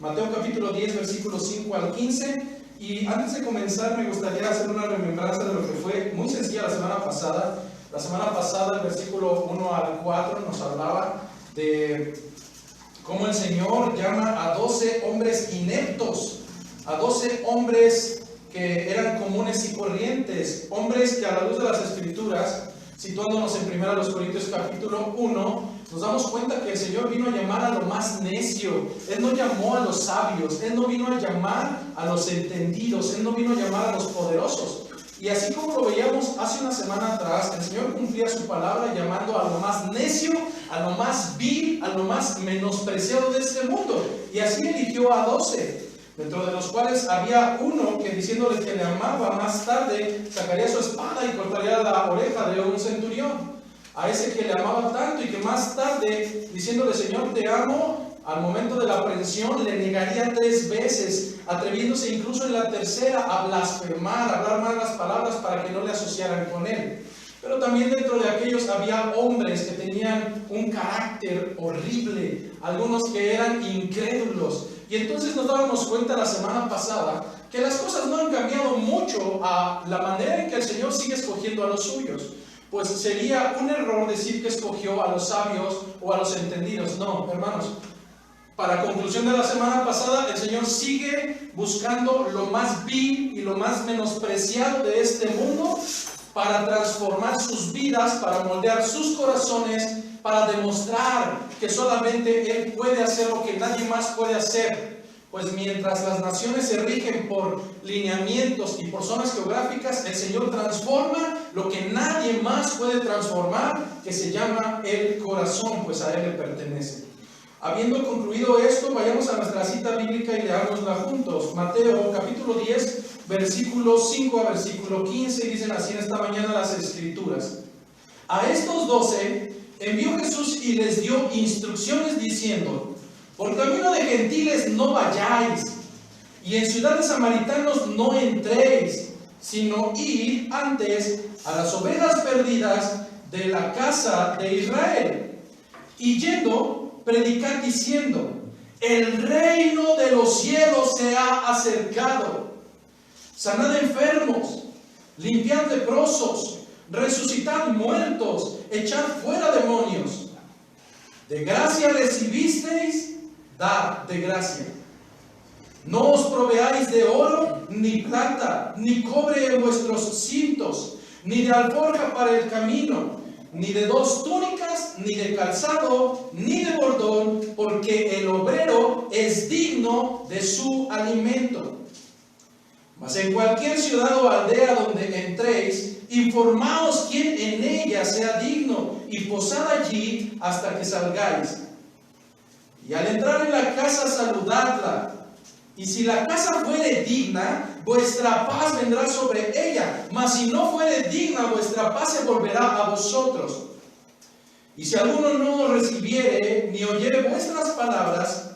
Mateo capítulo 10, versículos 5 al 15. Y antes de comenzar me gustaría hacer una remembranza de lo que fue muy sencilla la semana pasada. La semana pasada el versículo 1 al 4 nos hablaba de cómo el Señor llama a 12 hombres ineptos, a 12 hombres que eran comunes y corrientes, hombres que a la luz de las Escrituras, situándonos en 1 Corintios capítulo 1, nos damos cuenta que el Señor vino a llamar a lo más necio. Él no llamó a los sabios, Él no vino a llamar a los entendidos, Él no vino a llamar a los poderosos. Y así como lo veíamos hace una semana atrás, el Señor cumplía su palabra llamando a lo más necio, a lo más vil, a lo más menospreciado de este mundo. Y así eligió a 12, dentro de los cuales había uno que, diciéndole que le amaba, más tarde sacaría su espada y cortaría la oreja de un centurión. A ese que le amaba tanto y que más tarde, diciéndole Señor te amo, al momento de la aprehensión le negaría 3 veces, atreviéndose incluso en la tercera a blasfemar, a hablar malas palabras para que no le asociaran con él. Pero también dentro de aquellos había hombres que tenían un carácter horrible, algunos que eran incrédulos. Y entonces nos dábamos cuenta la semana pasada que las cosas no han cambiado mucho a la manera en que el Señor sigue escogiendo a los suyos. Pues sería un error decir que escogió a los sabios o a los entendidos. No, hermanos. Para conclusión de la semana pasada, el Señor sigue buscando lo más vil y lo más menospreciado de este mundo para transformar sus vidas, para moldear sus corazones, para demostrar que solamente Él puede hacer lo que nadie más puede hacer. Pues mientras las naciones se rigen por lineamientos y por zonas geográficas, el Señor transforma lo que nadie más puede transformar, que se llama el corazón, pues a Él le pertenece. Habiendo concluido esto, vayamos a nuestra cita bíblica y leámosla juntos. Mateo capítulo 10, versículo 5 a versículo 15, y dicen así en esta mañana las Escrituras. A estos 12 envió Jesús y les dio instrucciones diciendo: por camino de gentiles no vayáis, y en ciudad de samaritanos no entréis, sino id antes a las ovejas perdidas de la casa de Israel. Y yendo, predicad diciendo: el reino de los cielos se ha acercado. Sanad enfermos, limpiad leprosos, resucitad muertos, echad fuera demonios. De gracia recibisteis, dad de gracia. No os proveáis de oro, ni plata, ni cobre en vuestros cintos, ni de alforja para el camino, ni de 2 túnicas, ni de calzado, ni de bordón, porque el obrero es digno de su alimento. Mas en cualquier ciudad o aldea donde entréis, informaos quién en ella sea digno, y posad allí hasta que salgáis. Y al entrar en la casa, saludadla. Y si la casa fuere digna, vuestra paz vendrá sobre ella. Mas si no fuere digna, vuestra paz se volverá a vosotros. Y si alguno no os recibiere, ni oyere vuestras palabras,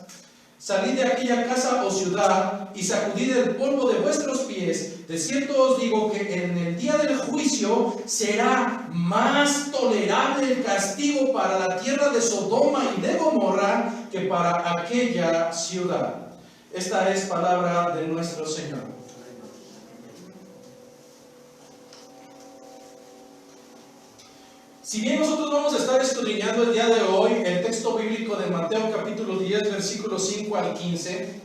salid de aquella casa o ciudad, y sacudid el polvo de vuestros pies. De cierto os digo que en el día del juicio será más tolerable el castigo para la tierra de Sodoma y de Gomorra que para aquella ciudad. Esta es palabra de nuestro Señor. Si bien nosotros vamos a estar estudiando el día de hoy el texto bíblico de Mateo capítulo 10, versículos 5 al 15,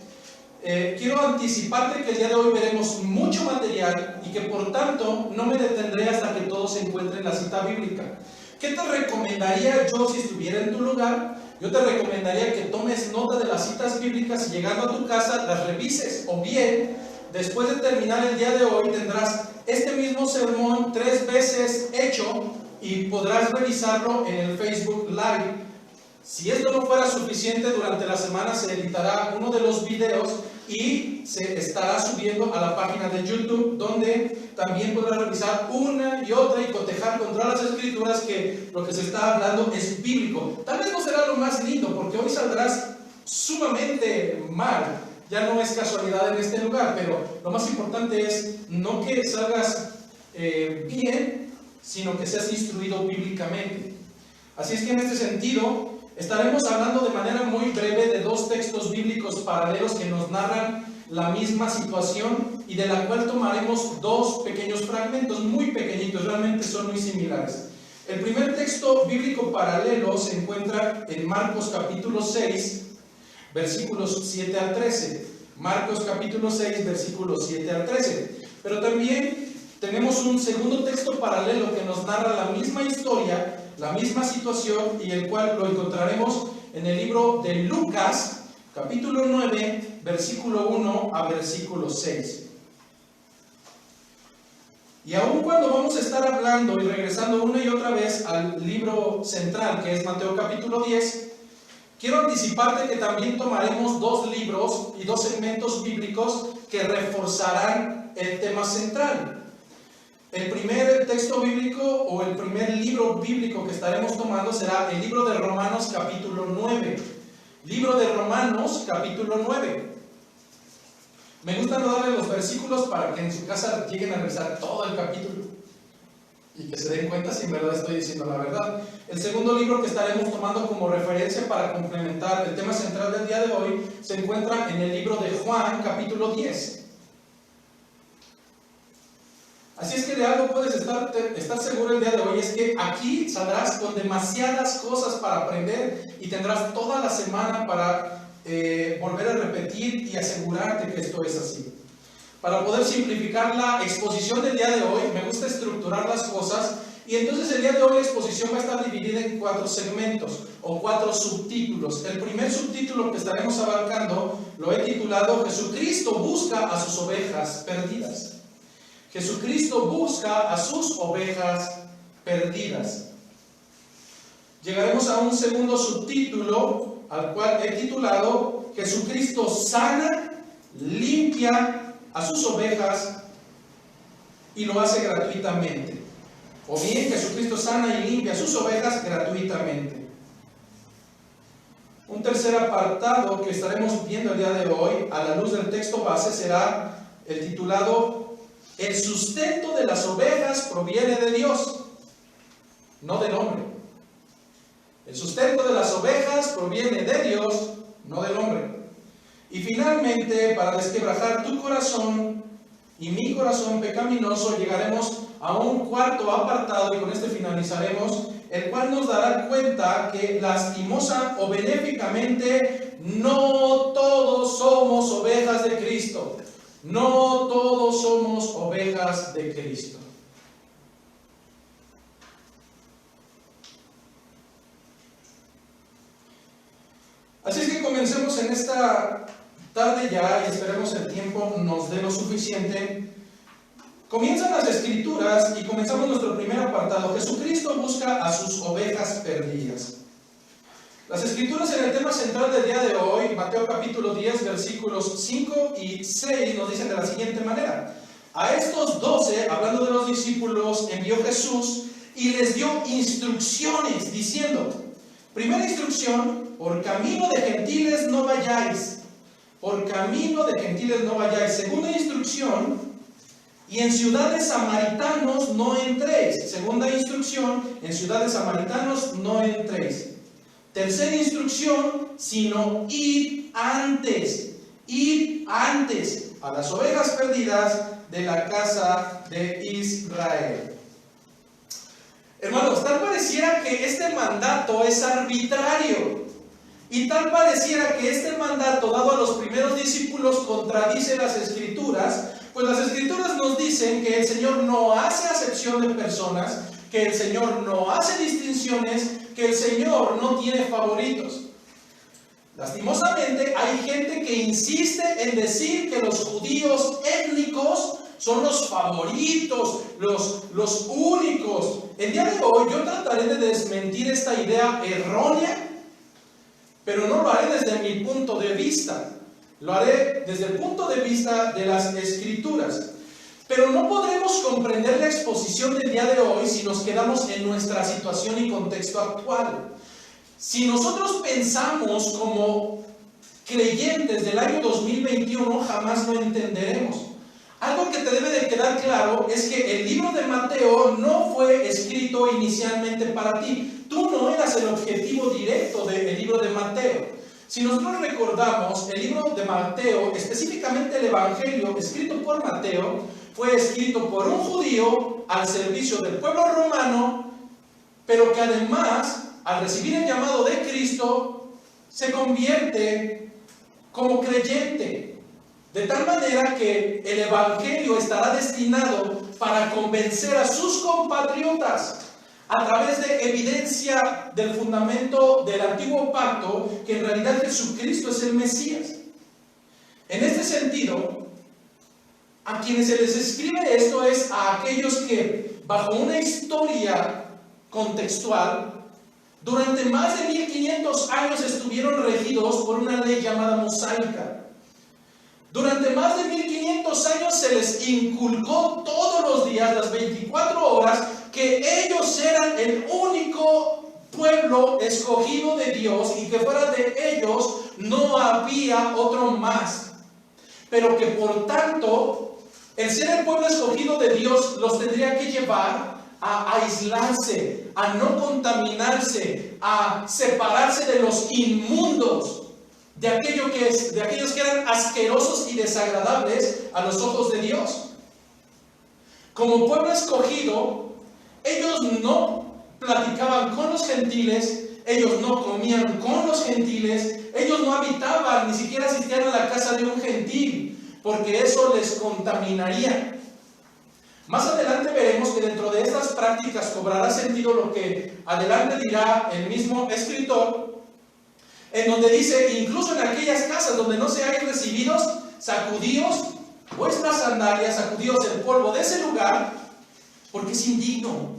quiero anticiparte que el día de hoy veremos mucho material y que por tanto no me detendré hasta que todos encuentren la cita bíblica. ¿Qué te recomendaría yo si estuviera en tu lugar? Yo te recomendaría que tomes nota de las citas bíblicas y llegando a tu casa las revises. O bien, después de terminar el día de hoy, tendrás este mismo sermón 3 veces hecho y podrás revisarlo en el Facebook Live. Si esto no fuera suficiente, durante la semana se editará uno de los videos y se estará subiendo a la página de YouTube, donde también podrás revisar una y otra y cotejar contra las Escrituras que lo que se está hablando es bíblico. Tal vez no será lo más lindo, porque hoy saldrás sumamente mal. Ya no es casualidad en este lugar, pero lo más importante es no que salgas bien, sino que seas instruido bíblicamente. Así es que en este sentido, Estaremos hablando de manera muy breve de dos textos bíblicos paralelos que nos narran la misma situación y de la cual tomaremos dos pequeños fragmentos, muy pequeñitos, realmente son muy similares. El primer texto bíblico paralelo se encuentra en Marcos capítulo 6, versículos 7 al 13. Marcos capítulo 6, versículos 7 al 13. Pero también tenemos un segundo texto paralelo que nos narra la misma historia, la misma situación, y el cual lo encontraremos en el libro de Lucas, capítulo 9, versículo 1 a versículo 6. Y aun cuando vamos a estar hablando y regresando una y otra vez al libro central, que es Mateo capítulo 10, quiero anticiparte que también tomaremos dos libros y dos segmentos bíblicos que reforzarán el tema central. El primer texto bíblico o el primer libro bíblico que estaremos tomando será el libro de Romanos capítulo 9. Libro de Romanos capítulo 9. Me gusta no darle los versículos para que en su casa lleguen a revisar todo el capítulo y que se den cuenta si en verdad estoy diciendo la verdad. El segundo libro que estaremos tomando como referencia para complementar el tema central del día de hoy se encuentra en el libro de Juan capítulo 10. Así es que de algo puedes estar seguro el día de hoy, es que aquí saldrás con demasiadas cosas para aprender y tendrás toda la semana para volver a repetir y asegurarte que esto es así. Para poder simplificar la exposición del día de hoy, me gusta estructurar las cosas, y entonces el día de hoy la exposición va a estar dividida en 4 segmentos o 4 subtítulos. El primer subtítulo que estaremos abarcando lo he titulado Jesucristo busca a sus ovejas perdidas. Jesucristo busca a sus ovejas perdidas. Llegaremos a un segundo subtítulo, al cual he titulado Jesucristo sana, limpia a sus ovejas y lo hace gratuitamente. O bien, Jesucristo sana y limpia a sus ovejas gratuitamente. Un tercer apartado que estaremos viendo el día de hoy, a la luz del texto base, será el titulado El sustento de las ovejas proviene de Dios, no del hombre. El sustento de las ovejas proviene de Dios, no del hombre. Y finalmente, para desquebrajar tu corazón y mi corazón pecaminoso, llegaremos a un cuarto apartado, y con este finalizaremos, el cual nos dará cuenta que lastimosa o benéficamente no todos somos ovejas de Cristo. No todos somos ovejas de Cristo. Así es que comencemos en esta tarde ya, y esperemos el tiempo nos dé lo suficiente. Comienzan las Escrituras y comenzamos nuestro primer apartado. Jesucristo busca a sus ovejas perdidas. Las Escrituras en el tema central del día de hoy, Mateo capítulo 10, versículos 5 y 6, nos dicen de la siguiente manera. A estos 12, hablando de los discípulos, envió Jesús y les dio instrucciones, diciendo, primera instrucción, por camino de gentiles no vayáis. Por camino de gentiles no vayáis. Segunda instrucción, y en ciudades samaritanos no entréis. Segunda instrucción, en ciudades samaritanos no entréis. Tercera instrucción, sino id antes a las ovejas perdidas de la casa de Israel. Hermanos, tal pareciera que este mandato es arbitrario, y tal pareciera que este mandato dado a los primeros discípulos contradice las Escrituras, pues las Escrituras nos dicen que el Señor no hace acepción de personas, que el Señor no hace distinciones, que el Señor no tiene favoritos. Lastimosamente hay gente que insiste en decir que los judíos étnicos son los favoritos, los únicos. El día de hoy yo trataré de desmentir esta idea errónea, pero no lo haré desde mi punto de vista. Lo haré desde el punto de vista de las Escrituras. Pero no podremos comprender la exposición del día de hoy si nos quedamos en nuestra situación y contexto actual. Si nosotros pensamos como creyentes del año 2021, jamás lo entenderemos. Algo que te debe de quedar claro es que el libro de Mateo no fue escrito inicialmente para ti. tú no eras el objetivo directo del libro de Mateo. Si nosotros recordamos, el libro de Mateo, específicamente el Evangelio escrito por Mateo, fue escrito por un judío al servicio del pueblo romano, pero que además, al recibir el llamado de Cristo, se convierte como creyente. De tal manera que el Evangelio estará destinado para convencer a sus compatriotas a través de evidencia del fundamento del antiguo pacto, que en realidad Jesucristo es el Mesías. En este sentido, a quienes se les escribe esto es a aquellos que, bajo una historia contextual, durante más de 1500 años estuvieron regidos por una ley llamada mosaica. Durante más de 1500 años se les inculcó todos los días, las 24 horas, que ellos eran el único pueblo escogido de Dios y que fuera de ellos no había otro más. Pero que por tanto, el ser el pueblo escogido de Dios los tendría que llevar a aislarse, a no contaminarse, a separarse de los inmundos, de aquellos que eran asquerosos y desagradables a los ojos de Dios. Como pueblo escogido, ellos no platicaban con los gentiles, ellos no comían con los gentiles, ellos no habitaban, ni siquiera asistían a la casa de un gentil, porque eso les contaminaría. Más adelante veremos que dentro de estas prácticas cobrará sentido lo que adelante dirá el mismo escritor, en donde dice: incluso en aquellas casas donde no seáis recibidos, sacudíos vuestras sandalias, sacudíos el polvo de ese lugar, porque es indigno,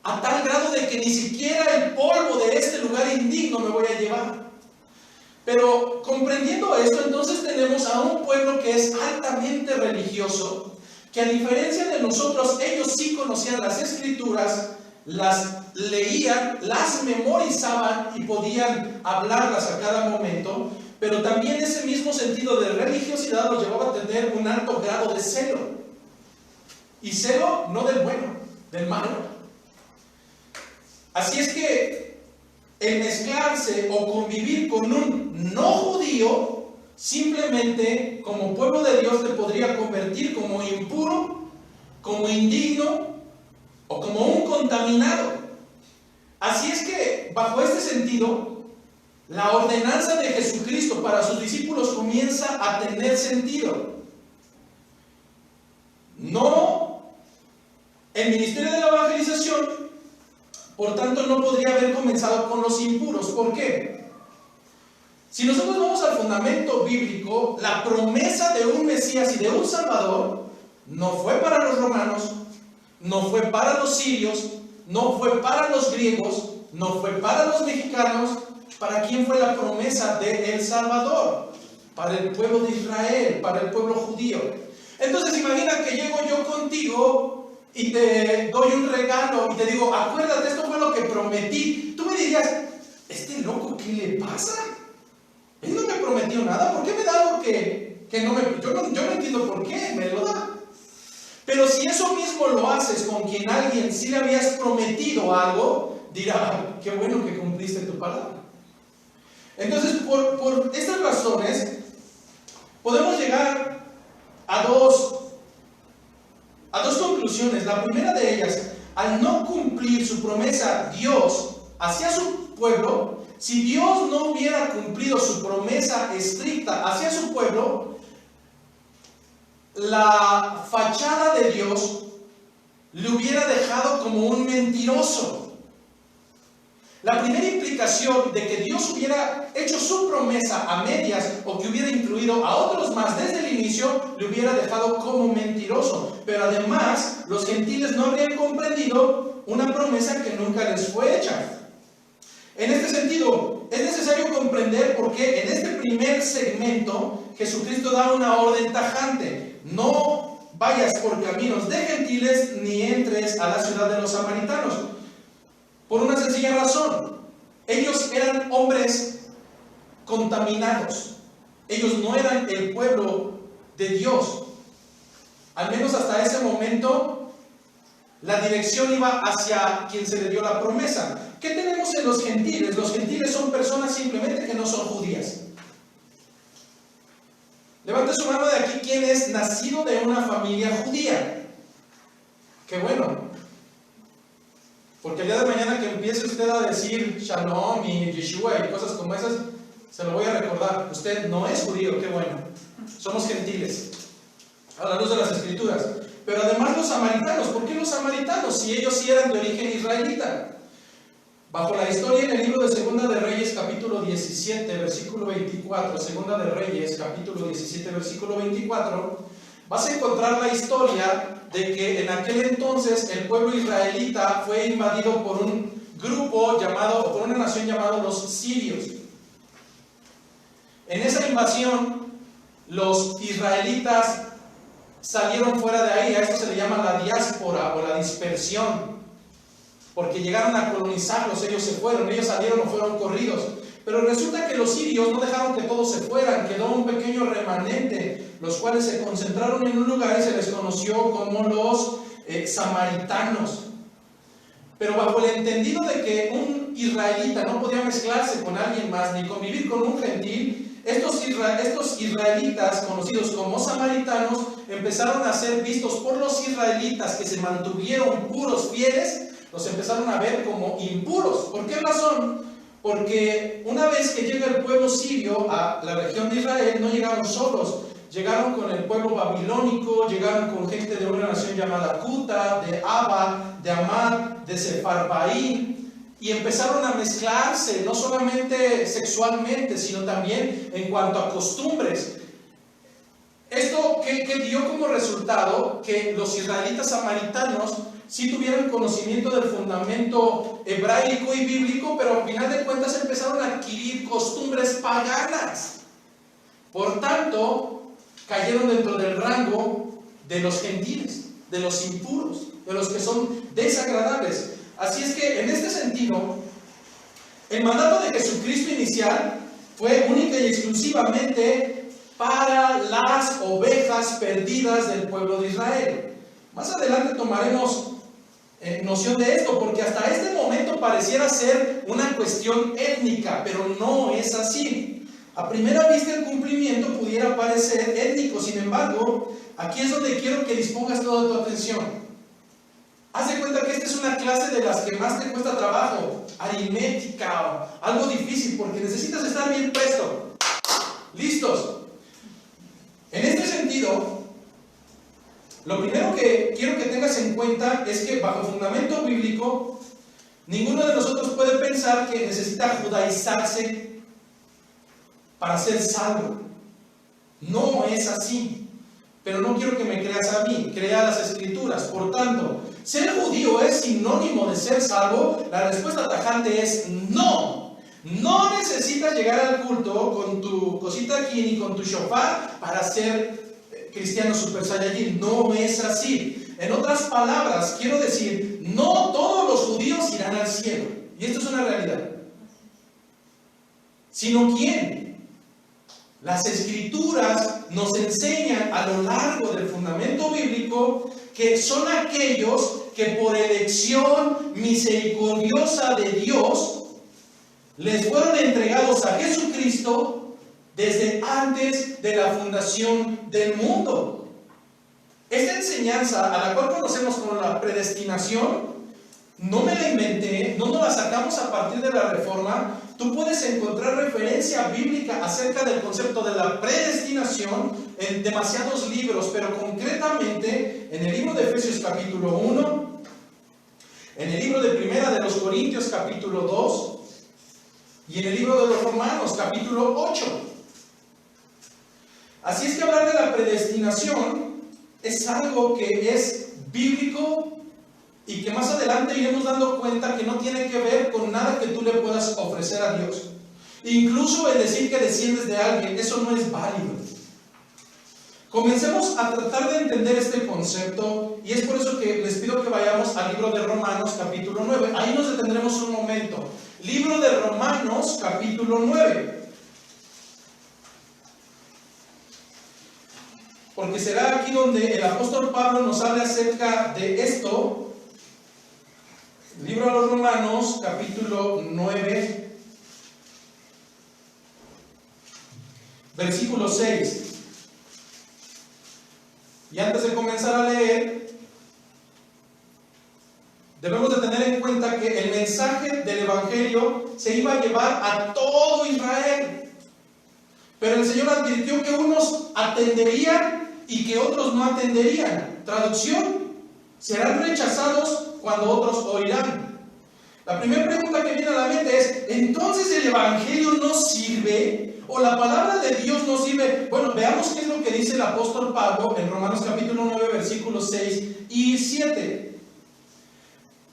a tal grado de que ni siquiera el polvo de este lugar indigno me voy a llevar. Pero comprendiendo esto, entonces tenemos a un pueblo que es altamente religioso, que a diferencia de nosotros, ellos sí conocían las Escrituras, las leían, las memorizaban y podían hablarlas a cada momento, pero también ese mismo sentido de religiosidad los llevaba a tener un alto grado de celo. Y celo no del bueno, del malo. Así es que el mezclarse o convivir con un no judío, simplemente como pueblo de Dios, te podría convertir como impuro, como indigno o como un contaminado. Así es que, bajo este sentido, la ordenanza de Jesucristo para sus discípulos comienza a tener sentido. No, el ministerio de la evangelización, por tanto, no podría haber comenzado con los impuros. ¿Por qué? Si nosotros vamos al fundamento bíblico, la promesa de un Mesías y de un Salvador no fue para los romanos, no fue para los sirios, no fue para los griegos, no fue para los mexicanos. ¿Para quién fue la promesa de el Salvador? Para el pueblo de Israel, para el pueblo judío. Entonces imagina que llego yo contigo y te doy un regalo y te digo: acuérdate, esto fue lo que prometí. Tú me dirías: ¿este loco qué le pasa? Él no me prometió nada. ¿Por qué me da algo que no me... Yo no entiendo por qué me lo da. Pero si eso mismo lo haces con quien alguien sí le habías prometido algo, dirá: qué bueno que cumpliste tu palabra. Entonces, por estas razones, podemos llegar a dos conclusiones. La primera de ellas: al no cumplir su promesa Dios hacia su pueblo, si Dios no hubiera cumplido su promesa estricta hacia su pueblo, la fachada de Dios le hubiera dejado como un mentiroso. La primera implicación de que Dios hubiera hecho su promesa a medias o que hubiera incluido a otros más desde el inicio, le hubiera dejado como mentiroso. Pero además, los gentiles no habrían comprendido una promesa que nunca les fue hecha. En este sentido, es necesario comprender por qué en este primer segmento Jesucristo da una orden tajante: no vayas por caminos de gentiles ni entres a la ciudad de los samaritanos. Por una sencilla razón: ellos eran hombres contaminados. Ellos no eran el pueblo de Dios. Al menos hasta ese momento, La dirección iba hacia quien se le dio la promesa. ¿Qué tenemos en los gentiles? Los gentiles son personas simplemente que no son judías. Levante su mano de aquí quien es nacido de una familia judía. Qué bueno. Porque el día de mañana que empiece usted a decir Shalom y Yeshua y cosas como esas, se lo voy a recordar. Usted no es judío, qué bueno. Somos gentiles, a la luz de las Escrituras. Pero además los samaritanos. ¿Por qué los samaritanos? Si ellos sí eran de origen israelita. Bajo la historia en el libro de Segunda de Reyes, capítulo 17, versículo 24, Segunda de Reyes, capítulo 17, versículo 24, vas a encontrar la historia de que en aquel entonces el pueblo israelita fue invadido por un grupo llamado, por una nación llamada los sirios. En esa invasión, los israelitas salieron fuera de ahí. A esto se le llama la diáspora o la dispersión, porque llegaron a colonizarlos, ellos se fueron, ellos salieron o fueron corridos. Pero resulta que los sirios no dejaron que todos se fueran, quedó un pequeño remanente, los cuales se concentraron en un lugar y se les conoció como los samaritanos. Pero bajo el entendido de que un israelita no podía mezclarse con alguien más ni convivir con un gentil, estos israelitas, conocidos como samaritanos, empezaron a ser vistos por los israelitas que se mantuvieron puros, fieles, los empezaron a ver como impuros. ¿Por qué razón? Porque una vez que llega el pueblo sirio a la región de Israel, no llegaron solos, llegaron con el pueblo babilónico, llegaron con gente de una nación llamada Cuta, de Aba, de Amad, de Sefarbaim, y empezaron a mezclarse, no solamente sexualmente, sino también en cuanto a costumbres. Esto que dio como resultado que los israelitas samaritanos sí tuvieron conocimiento del fundamento hebraico y bíblico, pero al final de cuentas empezaron a adquirir costumbres paganas. Por tanto, cayeron dentro del rango de los gentiles, de los impuros, de los que son desagradables. Así es que en este sentido, el mandato de Jesucristo inicial fue única y exclusivamente para las ovejas perdidas del pueblo de Israel. Más adelante tomaremos noción de esto, porque hasta este momento pareciera ser una cuestión étnica, pero no es así. A primera vista el cumplimiento pudiera parecer étnico, sin embargo, aquí es donde quiero que dispongas toda tu atención. Haz de cuenta que esta es una clase de las que más te cuesta trabajo, aritmética o algo difícil, porque necesitas estar bien presto. ¿Listos? En este sentido, lo primero que quiero que tengas en cuenta es que bajo fundamento bíblico, ninguno de nosotros puede pensar que necesita judaizarse para ser salvo. No es así. Pero no quiero que me creas a mí, crea las Escrituras. Por tanto, ¿ser judío es sinónimo de ser salvo? La respuesta tajante es no. No necesitas llegar al culto con tu cosita aquí ni con tu shofar para ser cristiano super saiyajin. No es así. En otras palabras, quiero decir, no todos los judíos irán al cielo. Y esto es una realidad. ¿Sino quién? Las Escrituras nos enseñan a lo largo del fundamento bíblico que son aquellos que por elección misericordiosa de Dios les fueron entregados a Jesucristo desde antes de la fundación del mundo. Esta enseñanza, a la cual conocemos como la predestinación, no me la inventé, no nos la sacamos a partir de la Reforma. Tú puedes encontrar referencia bíblica acerca del concepto de la predestinación en demasiados libros, pero concretamente en el libro de Efesios capítulo 1, en el libro de Primera de los Corintios capítulo 2 y en el libro de los Romanos capítulo 8. Así es que hablar de la predestinación es algo que es bíblico y que más adelante iremos dando cuenta que no tiene que ver con nada que tú le puedas ofrecer a Dios. Incluso el decir que desciendes de alguien, eso no es válido. Comencemos a tratar de entender este concepto y es por eso que les pido que vayamos al libro de Romanos capítulo 9. Ahí nos detendremos un momento. Libro de Romanos capítulo 9. Porque será aquí donde el apóstol Pablo nos habla acerca de esto libro a los Romanos, capítulo 9, versículo 6. Y antes de comenzar a leer, debemos de tener en cuenta que el mensaje del Evangelio se iba a llevar a todo Israel. Pero el Señor advirtió que unos atenderían y que otros no atenderían. Traducción: serán rechazados cuando otros oirán. La primera pregunta que viene a la mente es: ¿entonces el Evangelio no sirve? ¿O la palabra de Dios no sirve? Bueno, veamos qué es lo que dice el apóstol Pablo en Romanos capítulo 9, versículos 6 y 7.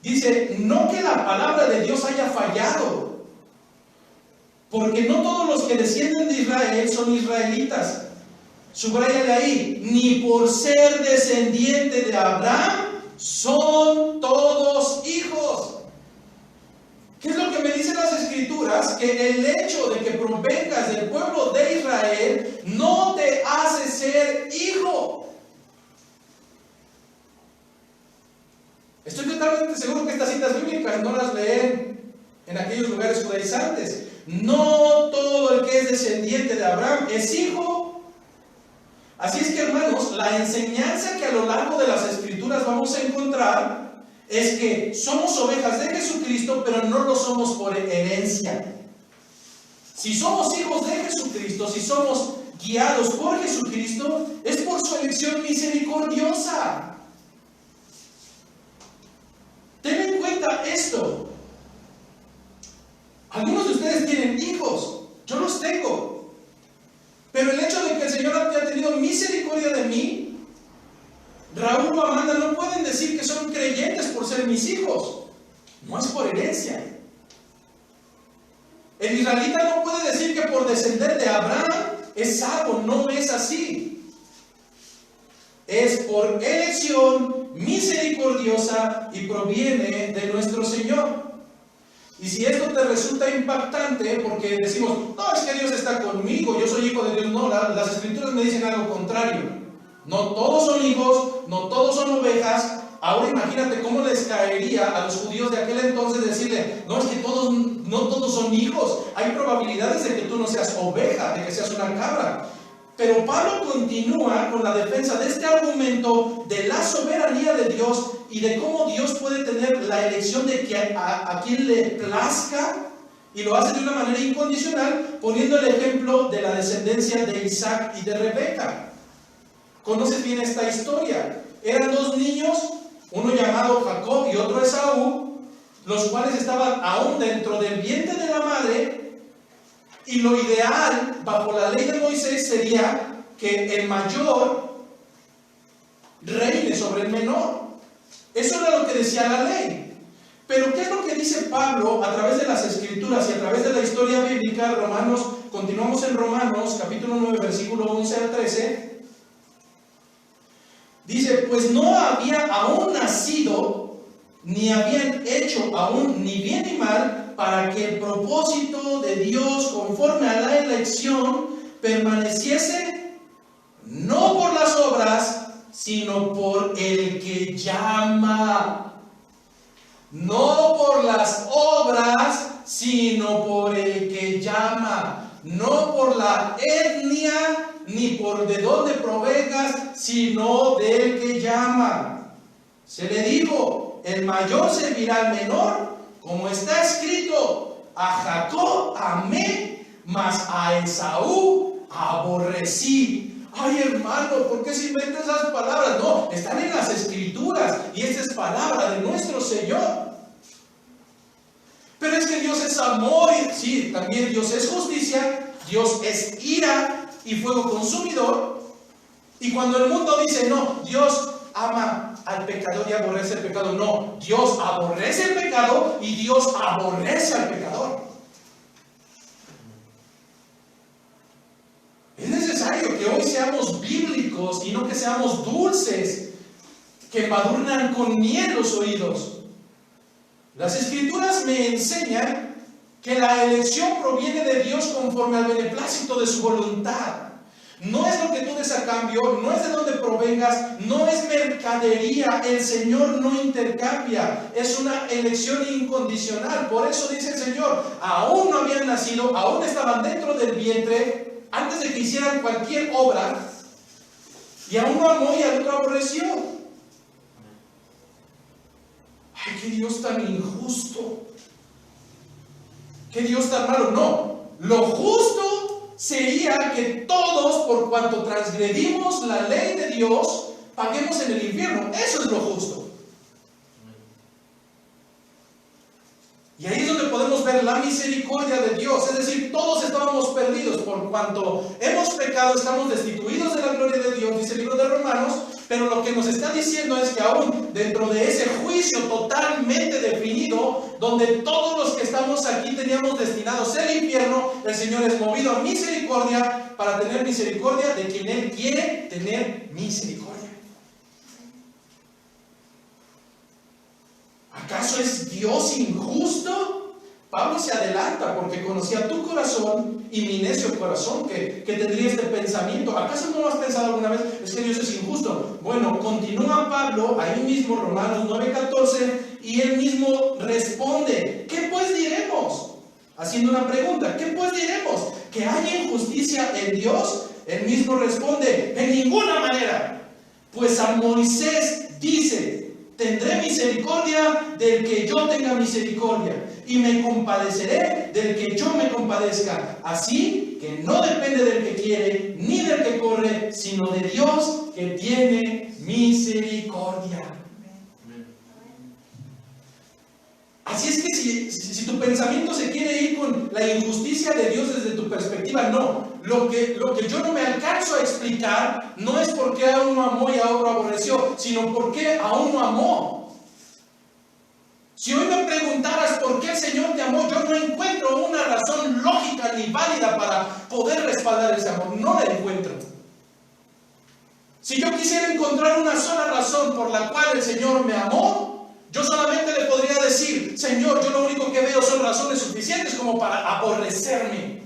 Dice: no que la palabra de Dios haya fallado, porque no todos los que descienden de Israel son israelitas. Subráyale ahí: ni por ser descendiente de Abraham son todos hijos. ¿Qué es lo que me dicen las Escrituras? Que el hecho de que provengas del pueblo de Israel no te hace ser hijo. Estoy totalmente seguro que estas citas bíblicas no las leen en aquellos lugares judaizantes. No todo el que es descendiente de Abraham es hijo. Así es que, hermanos, la enseñanza que a lo largo de las Escrituras vamos a encontrar es que somos ovejas de Jesucristo, pero no lo somos por herencia. Si somos hijos de Jesucristo, si somos guiados por Jesucristo, es por su elección misericordiosa. Ten en cuenta esto. Algunos de ustedes tienen hijos, yo los tengo, pero el hecho de que el Señor haya tenido misericordia de mí, Raúl o Amanda no pueden decir que son creyentes por ser mis hijos. No es por herencia. El israelita no puede decir que por descender de Abraham es salvo. No es así. Es por elección misericordiosa y proviene de nuestro Señor. Y si esto te resulta impactante porque decimos: no, es que Dios está conmigo, yo soy hijo de Dios. No, las Escrituras me dicen algo contrario. No todos son hijos, no todos son ovejas. Ahora imagínate cómo les caería a los judíos de aquel entonces decirle: no, es que no todos son hijos. Hay probabilidades de que tú no seas oveja, de que seas una cabra. Pero Pablo continúa con la defensa de este argumento de la soberanía de Dios y de cómo Dios puede tener la elección de que a quien le plazca, y lo hace de una manera incondicional, poniendo el ejemplo de la descendencia de Isaac y de Rebeca. ¿Conoces bien esta historia? Eran dos niños, uno llamado Jacob y otro Esaú, los cuales estaban aún dentro del vientre de la madre, y lo ideal, bajo la ley de Moisés, sería que el mayor reine sobre el menor. Eso era lo que decía la ley. Pero ¿qué es lo que dice Pablo a través de las Escrituras y a través de la historia bíblica? Continuamos en Romanos, capítulo 9, versículo 11 al 13. Dice: pues no había aún nacido, ni habían hecho aún ni bien ni mal, para que el propósito de Dios conforme a la elección permaneciese no por las obras, sino por el que llama. No por las obras, sino por el que llama. No por la etnia, ni por de dónde provengas, sino del que llama. Se le dijo: el mayor servirá al menor, como está escrito: a Jacob amé, mas a Esaú aborrecí. Ay, hermano, ¿por qué se inventan esas palabras? No, están en las Escrituras y esta es palabra de nuestro Señor. Pero es que Dios es amor y sí, también Dios es justicia, Dios es ira y fuego consumidor. Y cuando el mundo dice: no, Dios ama al pecador y aborrece el pecado, no, Dios aborrece el pecado y Dios aborrece al pecador. Es necesario que hoy seamos bíblicos y no que seamos dulces que embadurnan con miel los oídos. Las Escrituras me enseñan que la elección proviene de Dios conforme al beneplácito de su voluntad. No es lo que tú esperes a cambio, no es de donde provengas, no es mercadería. El Señor no intercambia, es una elección incondicional. Por eso dice el Señor, aún no habían nacido, aún estaban dentro del vientre, antes de que hicieran cualquier obra, y a uno amó y al otro aborreció. Ay, qué Dios tan injusto, qué Dios tan malo. No, lo justo sería que todos, por cuanto transgredimos la ley de Dios, paguemos en el infierno. Eso es lo justo. Y ahí es donde podemos ver la misericordia de Dios. Es decir, todos estábamos perdidos. Por cuanto hemos pecado, estamos destituidos de la gloria de Dios, dice el libro de Romanos. Pero lo que nos está diciendo es que aún dentro de ese juicio totalmente definido, donde todos los que estamos aquí teníamos destinados al infierno, el Señor es movido a misericordia para tener misericordia de quien Él quiere tener misericordia. ¿Acaso es Dios injusto? Pablo se adelanta porque conocía tu corazón y mi necio corazón que tendría este pensamiento. ¿Acaso no lo has pensado alguna vez? Es que Dios es injusto. Bueno, continúa Pablo ahí mismo, Romanos 9:14, y él mismo responde: ¿qué pues diremos? Haciendo una pregunta: ¿qué pues diremos? ¿Que hay injusticia en Dios? Él mismo responde: en ninguna manera. Pues a Moisés dice: tendré misericordia del que yo tenga misericordia, y me compadeceré del que yo me compadezca. Así que no depende del que quiere, ni del que corre, sino de Dios que tiene misericordia. Así es que si tu pensamiento se quiere ir con la injusticia de Dios desde tu perspectiva, no. Lo que yo no me alcanzo a explicar no es por qué a uno amó y a otro aborreció, sino por qué a uno amó. Si hoy me preguntaras por qué el Señor te amó, yo no encuentro una razón lógica ni válida para poder respaldar ese amor. No la encuentro. Si yo quisiera encontrar una sola razón por la cual el Señor me amó, yo solamente le podría decir: Señor, yo lo único que veo son razones suficientes como para aborrecerme,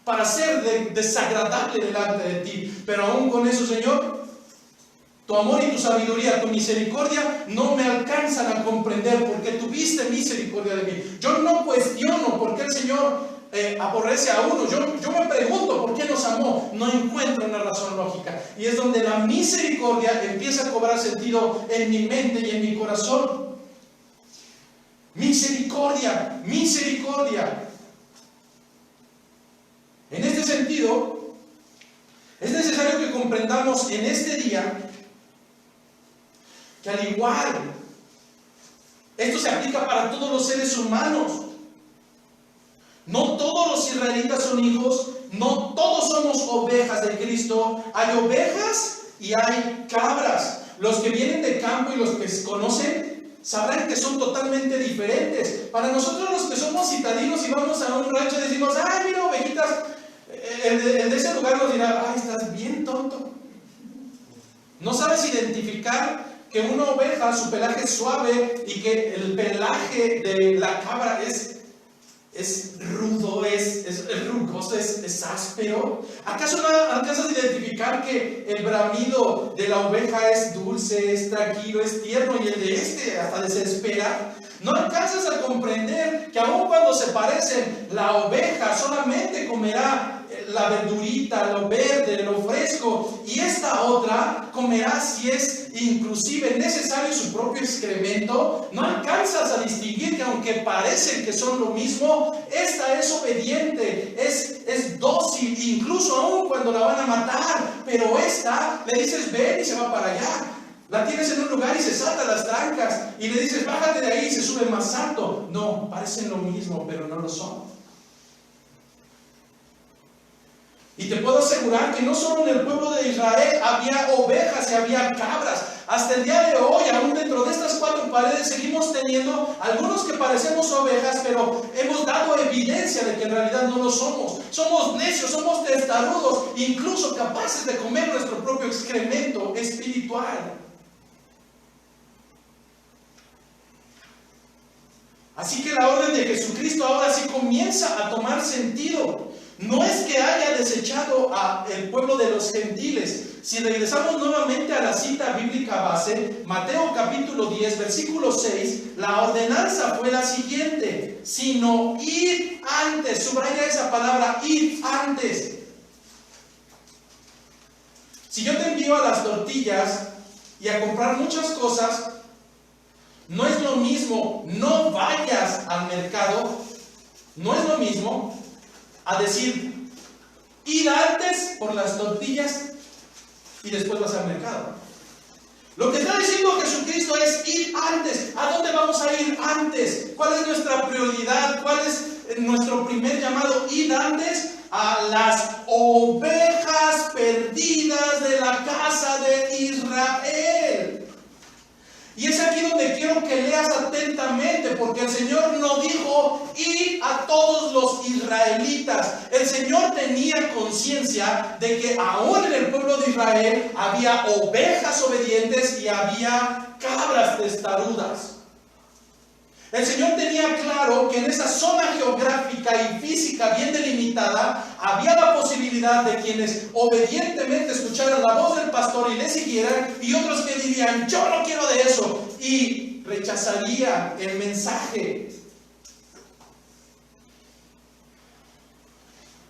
para ser desagradable delante de ti. Pero aún con eso, Señor, tu amor y tu sabiduría, tu misericordia no me alcanzan a comprender porque tuviste misericordia de mí. Yo no cuestiono por qué el Señor aborrece a uno. Yo me pregunto por qué nos amó. No encuentro una razón lógica. Y es donde la misericordia empieza a cobrar sentido en mi mente y en mi corazón. Misericordia, misericordia. En este sentido, es necesario que comprendamos en este día que al igual, esto se aplica para todos los seres humanos. No todos los israelitas son hijos, no todos somos ovejas de Cristo. Hay ovejas y hay cabras. Los que vienen de campo y los que conocen sabrán que son totalmente diferentes. Para nosotros los que somos citadinos y vamos a un rancho y decimos: ¡ay, mira, ovejitas! El de ese lugar nos dirá: ¡ay, estás bien tonto! No sabes identificar que una oveja, su pelaje es suave y que el pelaje de la cabra es rudo, es rugoso, es áspero. ¿Acaso no alcanzas a identificar que el bramido de la oveja es dulce, es tranquilo, es tierno, y el de este hasta desespera? ¿No alcanzas a comprender que aun cuando se parecen, la oveja solamente comerá la verdurita, lo verde, lo fresco, y esta otra comerá, si es inclusive necesario, su propio excremento? ¿No alcanzas a distinguir que aunque parecen que son lo mismo, esta es obediente, es dócil, incluso aún cuando la van a matar? Pero esta le dices: ven, y se va para allá. La tienes en un lugar y se salta las trancas, y le dices: bájate de ahí, y se sube más alto. No, parecen lo mismo, pero no lo son. Y te puedo asegurar que no solo en el pueblo de Israel había ovejas y había cabras. Hasta el día de hoy, aún dentro de estas cuatro paredes, seguimos teniendo algunos que parecemos ovejas, pero hemos dado evidencia de que en realidad no lo somos. Somos necios, somos testarudos, incluso capaces de comer nuestro propio excremento espiritual. Así que la orden de Jesucristo ahora sí comienza a tomar sentido. no es que haya desechado al pueblo de los gentiles. Si regresamos nuevamente a la cita bíblica base, Mateo capítulo 10, versículo 6, la ordenanza fue la siguiente: sino id antes, subraya esa palabra, id antes. Si yo te envío a las tortillas y a comprar muchas cosas, no es lo mismo, no vayas al mercado, no es lo mismo a decir, ir antes por las tortillas y después vas al mercado. Lo que está diciendo Jesucristo es ir antes. ¿A dónde vamos a ir antes? ¿Cuál es nuestra prioridad? ¿Cuál es nuestro primer llamado? Ir antes a las ovejas perdidas de la casa de Israel. Y es aquí donde quiero que leas atentamente, porque el Señor no dijo ir a todos los israelitas. El Señor tenía conciencia de que aún en el pueblo de Israel había ovejas obedientes y había cabras testarudas. El Señor tenía claro que en esa zona geográfica y física bien delimitada había la posibilidad de quienes obedientemente escucharan la voz del pastor y le siguieran, y otros que dirían, yo no quiero de eso, y rechazarían el mensaje.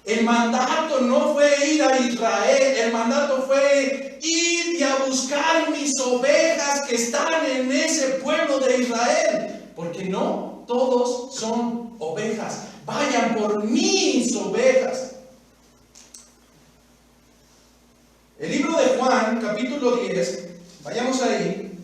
El mandato no fue ir a Israel, el mandato fue ir y a buscar mis ovejas que están en ese pueblo de Israel. Porque no todos son ovejas. Vayan por mis ovejas. El libro de Juan, capítulo 10, vayamos ahí.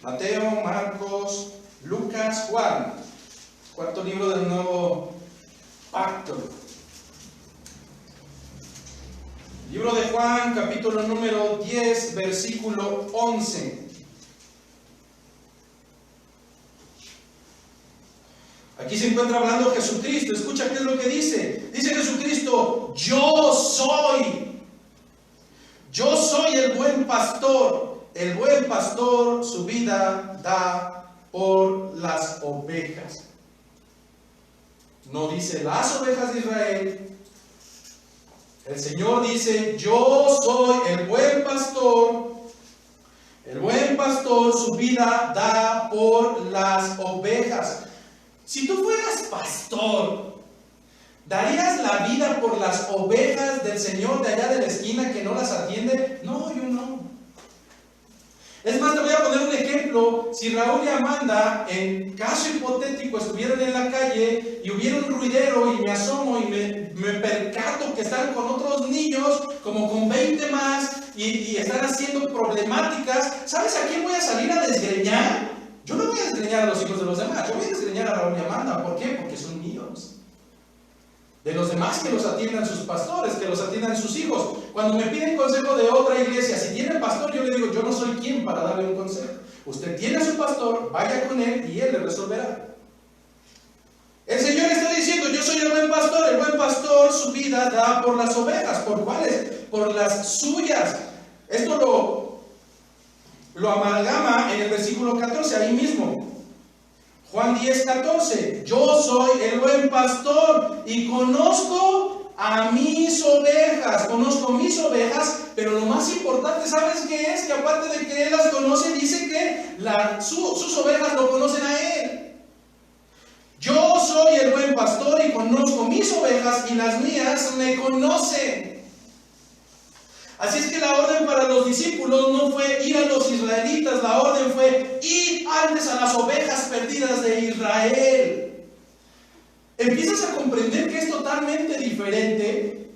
Mateo, Marcos, Lucas, Juan. Cuarto libro del Nuevo Pacto. Libro de Juan, capítulo número 10, versículo 11. Aquí se encuentra hablando Jesucristo. Escucha qué es lo que dice. Dice Jesucristo, yo soy el buen pastor. El buen pastor su vida da por las ovejas. No dice las ovejas de Israel. El Señor dice, yo soy el buen pastor. El buen pastor su vida da por las ovejas. Si tú fueras pastor, ¿darías la vida por las ovejas del Señor de allá de la esquina que no las atiende? No, yo no. Es más, te voy a poner un ejemplo. Si Raúl y Amanda, en caso hipotético, estuvieran en la calle y hubiera un ruidero y me asomo y me percato que están con otros niños, como con 20 más, y están haciendo problemáticas, ¿sabes a quién voy a salir a desgreñar? Yo no voy a desgreñar a los hijos de los demás, yo voy a desgreñar a Raúl y Amanda. ¿Por qué? Porque son míos. De los demás, que los atiendan sus pastores, que los atiendan sus hijos. Cuando me piden consejo de otra iglesia, si tiene pastor, yo le digo, yo no soy quien para darle un consejo. Usted tiene a su pastor, vaya con él y él le resolverá. El Señor está diciendo, yo soy el buen pastor su vida da por las ovejas. ¿Por cuáles? Por las suyas. Esto lo amalgama en el versículo 14, ahí mismo. Juan 10, 14, yo soy el buen pastor y conozco a mis ovejas, pero lo más importante, ¿sabes qué es? Que aparte de que Él las conoce, dice que sus ovejas lo conocen a Él. Yo soy el buen pastor y conozco mis ovejas y las mías me conocen. Así es que la orden para los discípulos no fue ir a los israelitas, la orden fue ir antes a las ovejas perdidas de Israel. Empiezas a comprender que es totalmente diferente.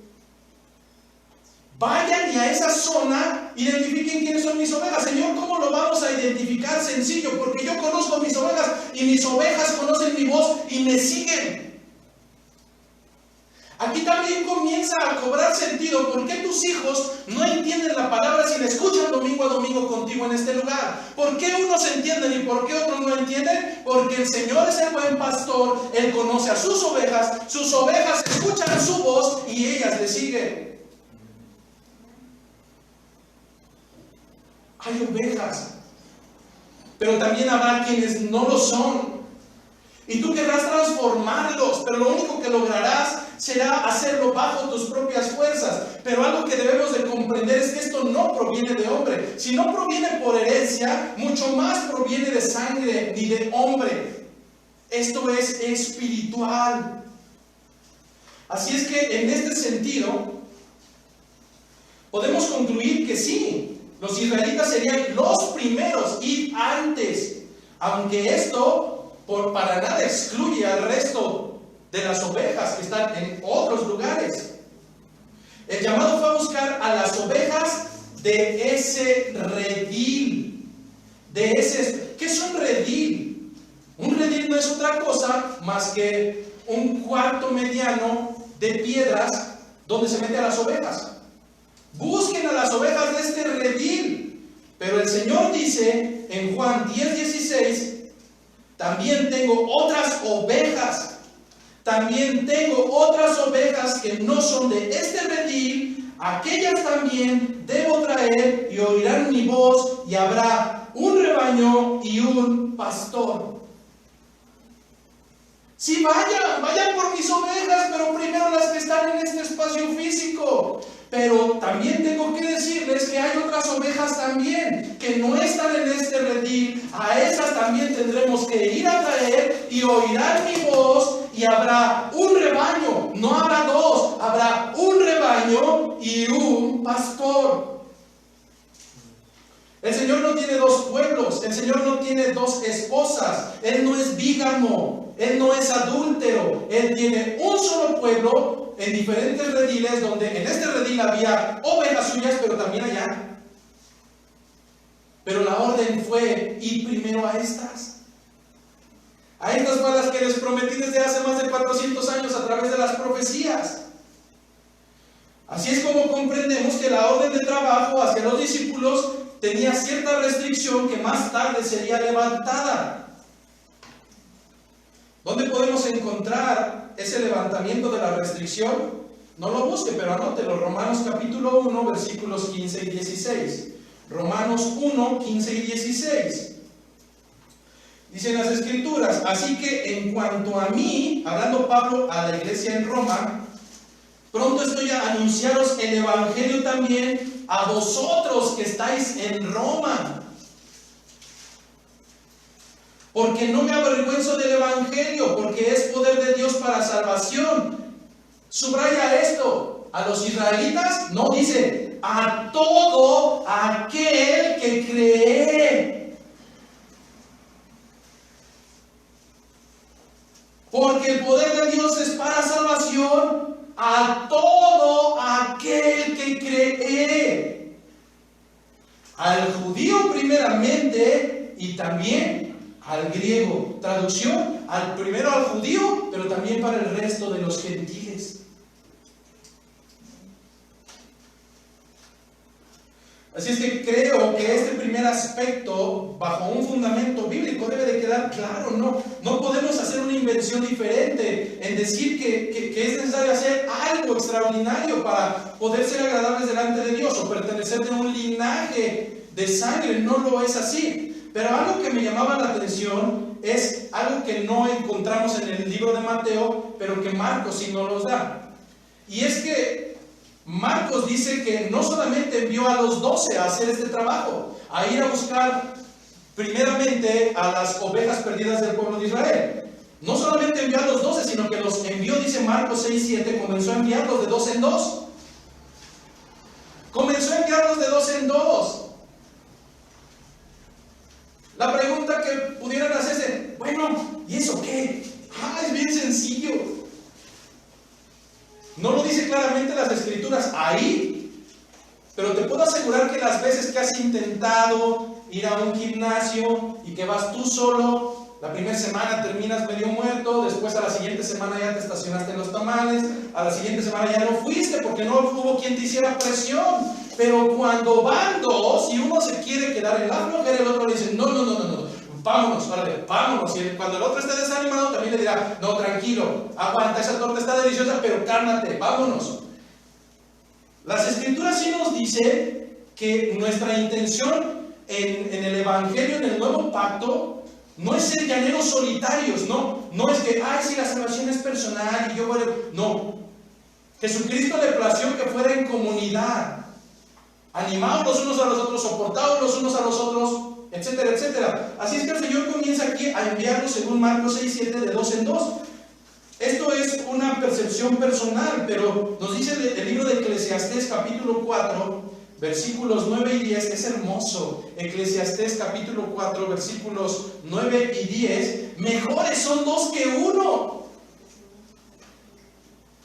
Vayan y a esa zona, identifiquen quiénes son mis ovejas. Señor, ¿cómo lo vamos a identificar? Sencillo, porque yo conozco mis ovejas y mis ovejas conocen mi voz y me siguen. Aquí también comienza a cobrar sentido por qué tus hijos no entienden la palabra si la escuchan domingo a domingo contigo en este lugar. ¿Por qué unos entienden y por qué otros no entienden? Porque el Señor es el buen pastor, Él conoce a sus ovejas escuchan su voz y ellas le siguen. Hay ovejas, pero también habrá quienes no lo son. Y tú querrás transformarlos, pero lo único que lograrás será hacerlo bajo tus propias fuerzas. Pero algo que debemos de comprender es que esto no proviene de hombre. Si no proviene por herencia, mucho más proviene de sangre ni de hombre. Esto es espiritual. Así es que en este sentido, podemos concluir que sí, los israelitas serían los primeros y antes, aunque esto para nada excluye al resto de las ovejas que están en otros lugares. El llamado fue a buscar a las ovejas de ese redil. ¿Qué es un redil? Un redil no es otra cosa más que un cuarto mediano de piedras donde se mete a las ovejas. Busquen a las ovejas de este redil. Pero el Señor dice en Juan 10:16, también tengo otras ovejas. También tengo otras ovejas que no son de este redil. Aquellas también debo traer y oirán mi voz y habrá un rebaño y un pastor. Sí, vayan por mis ovejas, pero primero las que están en este espacio físico. Pero también tengo que decirles que hay otras ovejas también que no están en este redil. A esas también tendremos que ir a traer y oirán mi voz y habrá un rebaño. No habrá dos, habrá un rebaño y un pastor. El Señor no tiene dos pueblos, el Señor no tiene dos esposas, Él no es bígamo, Él no es adúltero, Él tiene un solo pueblo en diferentes rediles, donde en este redil había ovejas suyas, pero también allá. Pero la orden fue ir primero a estas. A estas fue a las que les prometí desde hace más de 400 años a través de las profecías. Así es como comprendemos que la orden de trabajo hacia los discípulos tenía cierta restricción que más tarde sería levantada. ¿Dónde podemos encontrar ese levantamiento de la restricción? No lo busque, pero anótelo. Romanos capítulo 1, versículos 15 y 16. Romanos 1, 15 y 16. Dicen las Escrituras: así que en cuanto a mí, hablando Pablo a la iglesia en Roma, pronto estoy a anunciaros el Evangelio también a vosotros que estáis en Roma. Porque no me avergüenzo del Evangelio, porque es poder de Dios para salvación. Subraya esto: a los israelitas no dice a todo aquel que cree. Porque el poder de Dios es para salvación a todo aquel que cree. Al judío primeramente y también al griego. Traducción: primero al judío, pero también para el resto de los gentiles. Así es que creo que este primer aspecto, bajo un fundamento bíblico, debe de quedar claro. No podemos hacer una invención diferente en decir que es necesario hacer algo extraordinario para poder ser agradables delante de Dios o pertenecer de un linaje de sangre. No lo es así. Pero algo que me llamaba la atención es algo que no encontramos en el libro de Mateo, pero que Marcos sí nos los da. Y es que Marcos dice que no solamente envió a los 12 a hacer este trabajo, a ir a buscar primeramente a las ovejas perdidas del pueblo de Israel. No solamente envió a los 12, sino que los envió, dice Marcos 6:7, comenzó a enviarlos de 2 en 2. Comenzó a enviarlos de 2 en 2. La pregunta que pudieran hacerse: bueno, ¿y eso qué? Es bien sencillo. No lo dice claramente las Escrituras ahí, pero te puedo asegurar que las veces que has intentado ir a un gimnasio y que vas tú solo, la primera semana terminas medio muerto, después a la siguiente semana ya te estacionaste en los tamales, a la siguiente semana ya no fuiste porque no hubo quien te hiciera presión. Pero cuando van dos y uno se quiere quedar en la flojera, el otro le dice: no, vámonos, vámonos. Y cuando el otro esté desanimado, también le dirá: no, tranquilo, aguanta, esa torta está deliciosa, pero cálmate, vámonos. Las Escrituras sí nos dicen que nuestra intención en el Evangelio, en el Nuevo Pacto, no es ser llaneros solitarios, no es que, ay, si la salvación es personal y yo voy a... No, Jesucristo le plació que fuera en comunidad, animados los unos a los otros, soportados los unos a los otros, etcétera, etcétera. Así es que el Señor comienza aquí a enviarlos según Marcos 6:7 de 2 en 2. Esto es una percepción personal, pero nos dice el libro de Eclesiastés capítulo 4, versículos 9 y 10, es hermoso. Eclesiastés capítulo 4, versículos 9 y 10, mejores son dos que uno.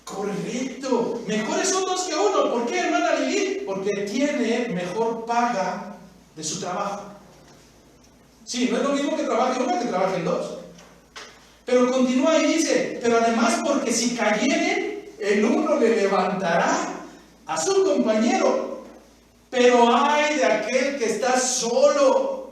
Correcto, mejores son dos que uno. ¿Por qué, hermana Lili? Porque tiene mejor paga de su trabajo. Sí, no es lo mismo que trabaje uno que trabajen dos. Pero continúa y dice, pero además porque si cayeren, el uno le levantará a su compañero. Pero ay de aquel que está solo,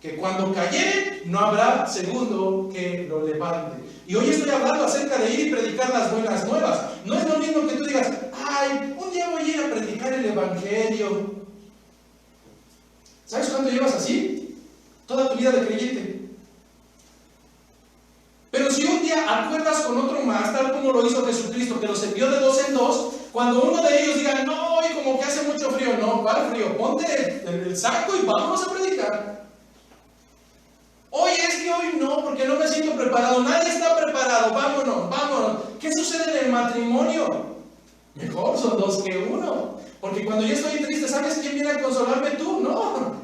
que cuando cayere no habrá segundo que lo levante. Y hoy estoy hablando acerca de ir y predicar las buenas nuevas. No es lo mismo que tú digas, ay, un día voy a ir a predicar el Evangelio. ¿Sabes cuánto llevas así? Toda tu vida de creyente. Pero si un día acuerdas con otro más, tal como lo hizo Jesucristo, que los envió de dos en dos, cuando uno de ellos diga, no, hoy como que hace mucho frío, no, ¿cuál frío? Ponte el saco y vámonos a predicar. Hoy es que hoy no, porque no me siento preparado, nadie está preparado, vámonos. ¿Qué sucede en el matrimonio? Mejor son dos que uno, porque cuando yo estoy triste, ¿sabes quién viene a consolarme? Tú, no.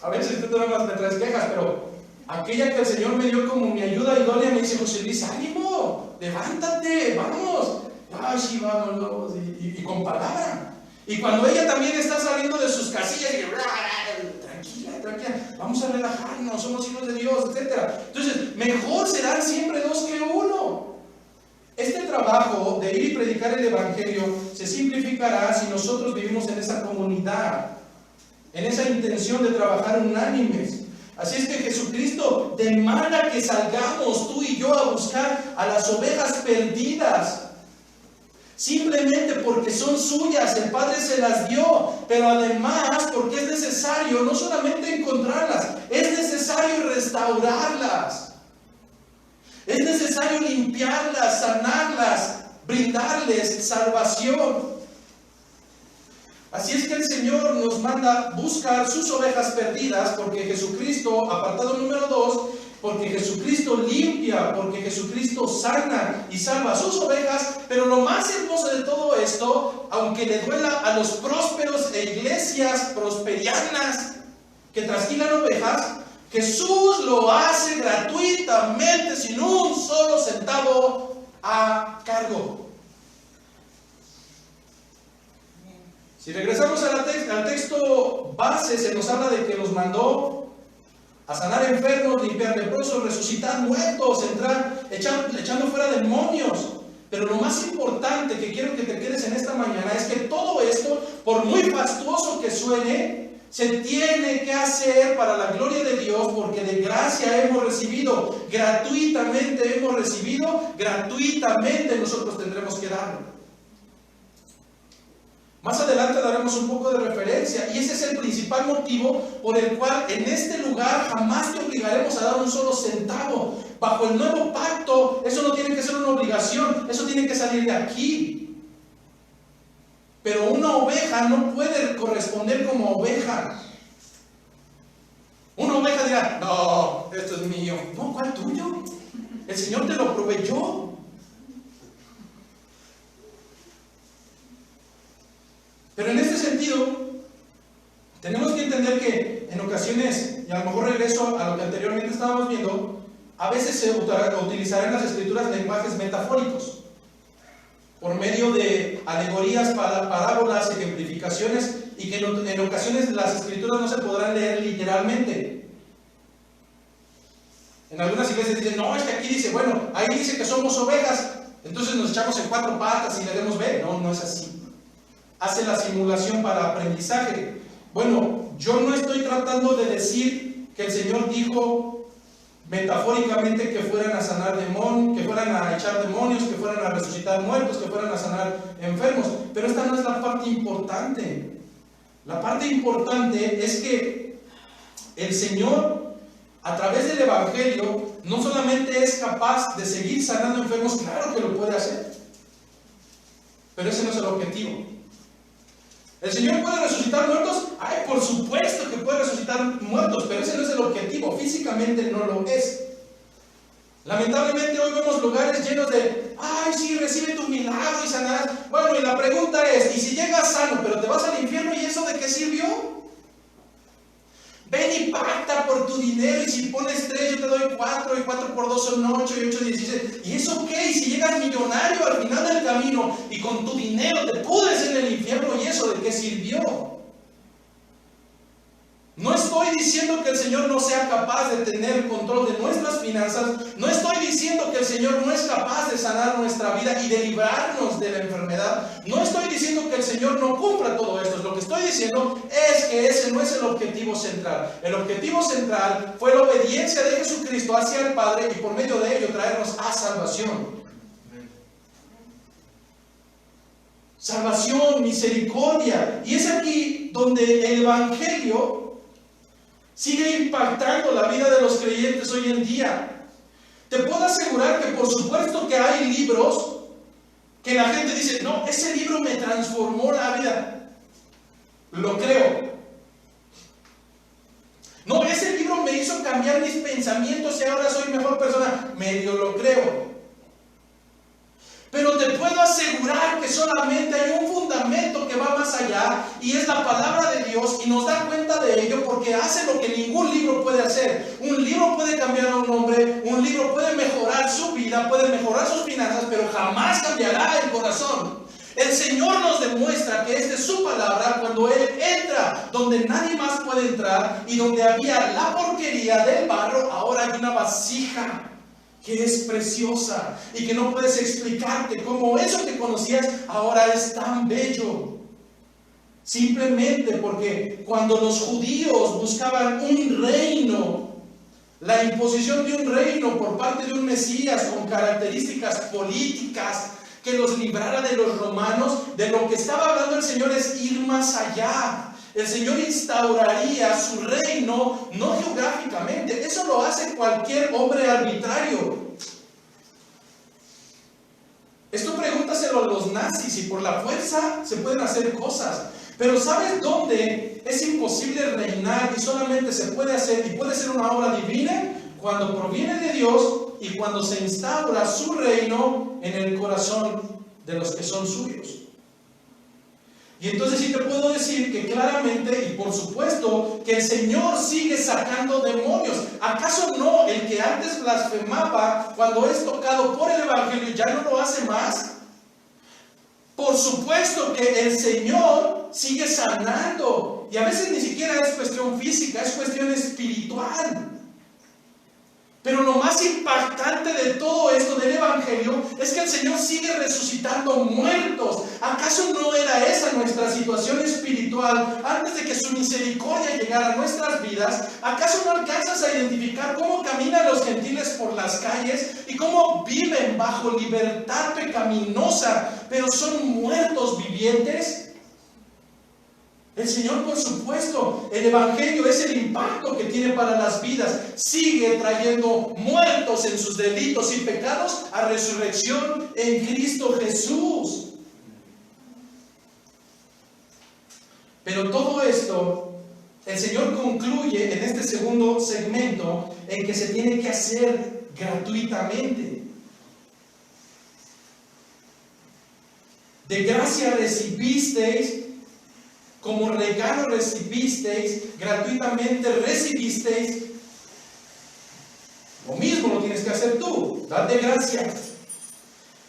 A veces tú nada más me traes quejas, pero aquella que el Señor me dio como mi ayuda idónea me dice, José Luis, ánimo, levántate, vamos. Ay, sí, vamos, y con palabra. Y cuando ella también está saliendo de sus casillas, y tranquila, vamos a relajarnos, somos hijos de Dios, etc. Entonces, mejor serán siempre dos que uno. Este trabajo de ir y predicar el Evangelio se simplificará si nosotros vivimos en esa comunidad, en esa intención de trabajar unánimes. Así es que Jesucristo demanda que salgamos tú y yo a buscar a las ovejas perdidas. Simplemente porque son suyas, el Padre se las dio, pero además porque es necesario no solamente encontrarlas, es necesario restaurarlas. Es necesario limpiarlas, sanarlas, brindarles salvación. Así es que el Señor nos manda buscar sus ovejas perdidas, porque Jesucristo, apartado número 2, porque Jesucristo limpia, porque Jesucristo sana y salva a sus ovejas. Pero lo más hermoso de todo esto, aunque le duela a los prósperos e iglesias prosperianas que trasquilan ovejas, Jesús lo hace gratuitamente, sin un solo centavo a cargo. Si regresamos al texto base, se nos habla de que los mandó a sanar enfermos, limpiar leprosos, resucitar muertos, echando fuera demonios. Pero lo más importante que quiero que te quedes en esta mañana es que todo esto, por muy fastuoso que suene, se tiene que hacer para la gloria de Dios, porque de gracia hemos recibido, gratuitamente hemos recibido, gratuitamente nosotros tendremos que darlo. Más adelante daremos un poco de referencia, y ese es el principal motivo por el cual en este lugar jamás te obligaremos a dar un solo centavo. Bajo el nuevo pacto, eso no tiene que ser una obligación, eso tiene que salir de aquí. Pero una oveja no puede corresponder como oveja. Una oveja dirá, no, esto es mío. No, ¿cuál tuyo? El Señor te lo proveyó. Pero en este sentido, tenemos que entender que en ocasiones, y a lo mejor regreso a lo que anteriormente estábamos viendo, a veces se utilizarán en las escrituras lenguajes metafóricos, por medio de alegorías, parábolas, ejemplificaciones, y que en ocasiones las escrituras no se podrán leer literalmente. En algunas iglesias dicen, no, es que aquí dice, bueno, ahí dice que somos ovejas, entonces nos echamos en cuatro patas y le demos ver. No, no es así. Hace la simulación para aprendizaje. Bueno, yo no estoy tratando de decir que el Señor dijo metafóricamente que fueran a sanar demonios, que fueran a echar demonios, que fueran a resucitar muertos, que fueran a sanar enfermos, pero esta no es la parte importante. La parte importante es que el Señor, a través del Evangelio, no solamente es capaz de seguir sanando enfermos, claro que lo puede hacer, pero ese no es el objetivo. ¿El Señor puede resucitar muertos? Ay, por supuesto que puede resucitar muertos, pero ese no es el objetivo, físicamente no lo es. Lamentablemente hoy vemos lugares llenos de, ay, sí, recibe tu milagro y sanarás. Bueno, y la pregunta es, ¿y si llegas sano, pero te vas al infierno, y eso de qué sirvió? Ven y pacta por tu dinero, y si pones 3 yo te doy 4, y 4 por 2 son 8, y 8 16. ¿Y eso qué? Y si llegas millonario al final del camino, y con tu dinero te pudres en el infierno, ¿y eso de qué sirvió? No estoy diciendo que el Señor no sea capaz de tener control de nuestras finanzas. No estoy diciendo que el Señor no es capaz de sanar nuestra vida y de librarnos de la enfermedad. No estoy diciendo que el Señor no cumpla todo esto. Lo que estoy diciendo es que ese no es el objetivo central. El objetivo central fue la obediencia de Jesucristo hacia el Padre y por medio de ello traernos a salvación. Salvación, misericordia. Y es aquí donde el Evangelio sigue impactando la vida de los creyentes hoy en día. Te puedo asegurar que por supuesto que hay libros que la gente dice, no, ese libro me transformó la vida. Lo creo. No, ese libro me hizo cambiar mis pensamientos y ahora soy mejor persona. Medio lo creo. Pero te puedo asegurar que solamente hay un fundamento que va más allá y es la palabra de Dios, y nos da cuenta de ello porque hace lo que ningún libro puede hacer. Un libro puede cambiar a un hombre, un libro puede mejorar su vida, puede mejorar sus finanzas, pero jamás cambiará el corazón. El Señor nos demuestra que esta es su palabra cuando Él entra donde nadie más puede entrar, y donde había la porquería del barro, ahora hay una vasija que es preciosa y que no puedes explicarte cómo eso que conocías ahora es tan bello. Simplemente porque cuando los judíos buscaban un reino, la imposición de un reino por parte de un Mesías con características políticas que los librara de los romanos, de lo que estaba hablando el Señor es ir más allá. El Señor instauraría su reino, no geográficamente. Eso lo hace cualquier hombre arbitrario. Esto pregúntaselo a los nazis, y por la fuerza se pueden hacer cosas. Pero ¿sabes dónde es imposible reinar y solamente se puede hacer y puede ser una obra divina? Cuando proviene de Dios y cuando se instaura su reino en el corazón de los que son suyos. Y entonces sí te puedo decir que claramente, y por supuesto, que el Señor sigue sacando demonios. ¿Acaso no el que antes blasfemaba, cuando es tocado por el Evangelio, ya no lo hace más? Por supuesto que el Señor sigue sanando. Y a veces ni siquiera es cuestión física, es cuestión espiritual. Pero lo más impactante de todo esto del Evangelio es que el Señor sigue resucitando muertos. ¿Acaso no era esa nuestra situación espiritual antes de que su misericordia llegara a nuestras vidas? ¿Acaso no alcanzas a identificar cómo caminan los gentiles por las calles y cómo viven bajo libertad pecaminosa, pero son muertos vivientes? El Señor, por supuesto, el Evangelio es el impacto que tiene para las vidas. Sigue trayendo muertos en sus delitos y pecados a resurrección en Cristo Jesús. Pero todo esto, el Señor concluye en este segundo segmento en que se tiene que hacer gratuitamente. De gracia recibisteis, como regalo recibisteis, gratuitamente recibisteis. Lo mismo lo tienes que hacer tú, date gracia.